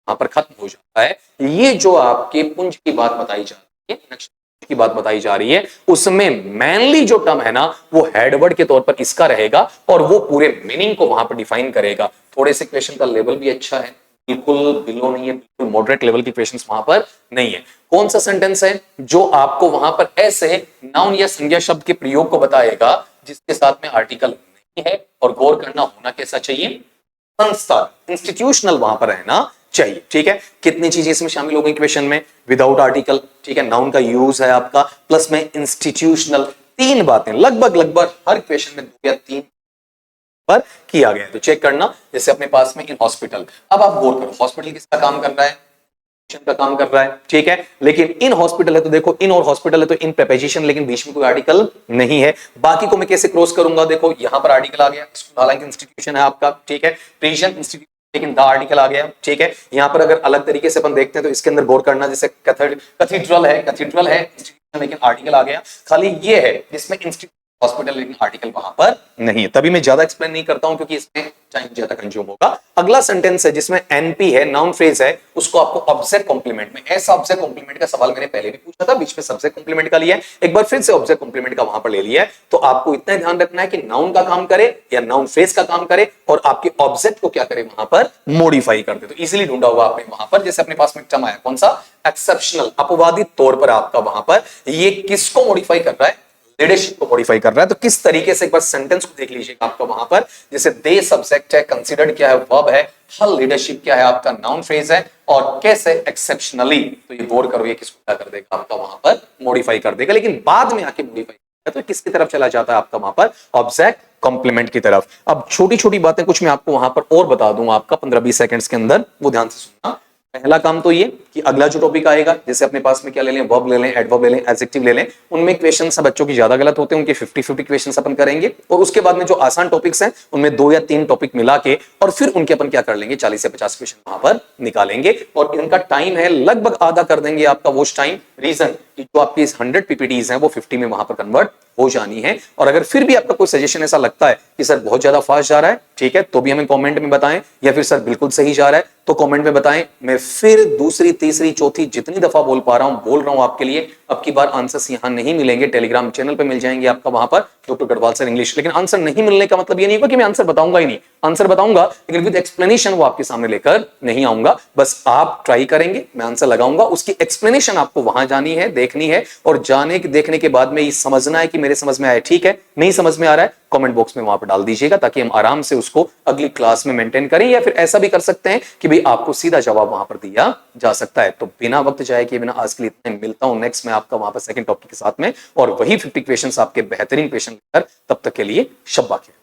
वहां पर खत्म हो जाता है। ये जो आपके पुंज की बात बताई जा रही है, की बात बताई जा रही है, उसमें मेनली जो टर्म है ना वो हेडवर्ड के तौर पर इसका रहेगा और वो पूरे मीनिंग को वहां पर डिफाइन करेगा। थोड़े से क्वेश्चन का लेवल भी अच्छा है, बिल्कुल बिलो नहीं है, बिल्कुल मॉडरेट लेवल की क्वेश्चंस वहां पर नहीं है। कौन सा सेंटेंस है जो आपको वहां पर ऐसे नाउन या संज्ञा शब्द के प्रयोग को बताएगा जिसके साथ में आर्टिकल नहीं है, और गौर करना होना कैसा चाहिए, संस्था, इंस्टीट्यूशनल वहां पर रहना चाहिए। ठीक है, कितनी चीजें इसमें शामिल हो गई क्वेश्चन में, विदाउट आर्टिकल, ठीक है, नाउन का यूज है आपका, प्लस में इंस्टीट्यूशनल, तीन बातें लगभग हर क्वेश्चन में 2 या 3 पर किया गया है। तो चेक करना, जैसे अपने पास में इन हॉस्पिटल, अब आप गौर करो हॉस्पिटल किसका काम कर रहा है, का काम कर रहा है, ठीक है, लेकिन इन हॉस्पिटल है तो देखो इन और हॉस्पिटल है तो इन प्रीपोजिशन, लेकिन बीच में कोई आर्टिकल नहीं है। बाकी को मैं कैसे क्रॉस करूंगा, देखो यहां पर आर्टिकल आ गया, स्कूल हालांकि इंस्टीट्यूशन है आपका, ठीक है, प्रिजन इंस्टीट्यूशन, लेकिन द आर्टिकल आ गया, ठीक है। यहां पर अगर अलग तरीके से अपन देखते हैं तो इसके अंदर गौर करना, जैसे कैथीड्रल है इंस्टीट्यूशन, लेकिन आर्टिकल आ गया, खाली ये है जिसमें इंस्टीट्यूट हॉस्पिटल, लेकिन आर्टिकल वहां पर नहीं है। तभी मैं ज्यादा एक्सप्लेन नहीं करता हूं क्योंकि इसमें टाइम ज्यादा कंज्यूम होगा। अगला सेंटेंस है जिसमें एनपी है, नाउन फ्रेज है, उसको आपको ऑब्जेक्ट कॉम्प्लीमेंट में, ऐसा ऑब्जेक्ट कॉम्प्लीमेंट का सवाल मैंने पहले भी पूछा था, बीच में सब्जेक्ट कॉम्प्लीमेंट का लिया है, एक बार फिर से ऑब्जेक्ट कॉम्प्लीमेंट का वहां पर ले लिया है। तो आपको इतना ध्यान रखना है कि नाउन का काम करे या नाउन फ्रेज का काम करे और आपके ऑब्जेक्ट को क्या करे, वहां पर मॉडिफाई कर दे। तो इजीली ढूंढा होगा आपने वहां पर, जैसे अपने पास में टर्म आया कौन सा, एक्सेप्शनल, अपवादित तौर पर आपका वहां पर, ये किसको मॉडिफाई कर रहा है, लीडरशिप को मॉडिफाई कर रहा है। तो किस तरीके से एक बार सेंटेंस को देख लीजिएगा आपका वहां पर, जैसे दे सब्जेक्ट है, कंसीडर्ड क्या है, वर्ब है, हल लीडरशिप क्या है आपका, नाउन फ्रेज है, और कैसे एक्सेप्शनली, तो ये गौर करो ये किसको क्या कर देगा आपका वहां पर, मॉडिफाई कर देगा, लेकिन बाद में आके मॉडिफाई तो किसकी तरफ चला जाता है आपका वहां पर, ऑब्जेक्ट कॉम्प्लीमेंट की तरफ। अब छोटी छोटी बातें कुछ मैं आपको वहां पर और बता दूंगा आपका 15-20 सेकंड्स के अंदर, वो ध्यान से सुनना। पहला काम तो ये कि अगला जो टॉपिक आएगा, जैसे अपने पास में क्या ले लें, वर्ब ले लें, एडवर्ब ले लें, एडजेक्टिव ले लें, उनमें क्वेश्चंस बच्चों की ज्यादा गलत होते हैं, उनके 50-50 क्वेश्चंस अपन करेंगे, और उसके बाद में जो आसान टॉपिक्स हैं उनमें 2 या 3 टॉपिक मिला के और फिर उनके अपन क्या कर लेंगे, 40 से 50 क्वेश्चन वहां पर निकालेंगे, और इनका टाइम है लगभग आधा कर देंगे आपका वॉच टाइम। रीजन कि जो आपकी 100 पीपीटीज हैं वो 50 में वहां पर कन्वर्ट हो जानी है। और अगर फिर भी आपका कोई सजेशन ऐसा लगता है कि सर बहुत ज्यादा फास्ट जा रहा है, ठीक है, तो भी हमें कमेंट में बताएं, या फिर सर बिल्कुल सही जा रहा है तो कमेंट में बताएं। मैं फिर दूसरी तीसरी चौथी जितनी दफा बोल पा रहा हूं बोल रहा हूं आपके लिए। अब की बार आंसर्स यहां नहीं मिलेंगे, टेलीग्राम चैनल पे मिल जाएंगे आपका वहां पर, डॉक्टर गढ़वाल सर इंग्लिश। लेकिन आंसर नहीं मिलने का मतलब ये नहीं होगा कि मैं आंसर बताऊंगा ही नहीं, आंसर बताऊंगा लेकिन विद एक्सप्लेनेशन वो आपके सामने लेकर नहीं आऊंगा। बस आप ट्राई करेंगे, मैं आंसर लगाऊंगा, उसकी एक्सप्लेनेशन आपको वहां जानी है, देखनी है, और जाने के देखने के बाद में ये समझना है कि मेरे समझ में आया, ठीक है, नहीं समझ में आ रहा है कमेंट बॉक्स में वहां पर डाल दीजिएगा, ताकि हम आराम से उसको अगली क्लास में मेंटेन करें, या फिर ऐसा भी कर सकते हैं कि भाई आपको सीधा जवाब वहां पर दिया जा सकता है। तो बिना वक्त जाए कि बिना आज के लिए इतना मिलता हूं नेक्स्ट में आपका वहां पर सेकंड टॉपिक के साथ में, और वही 50 क्वेश्चंस आपके बेहतरीन क्वेश्चन लेकर, तब तक के लिए शब्बा खैर।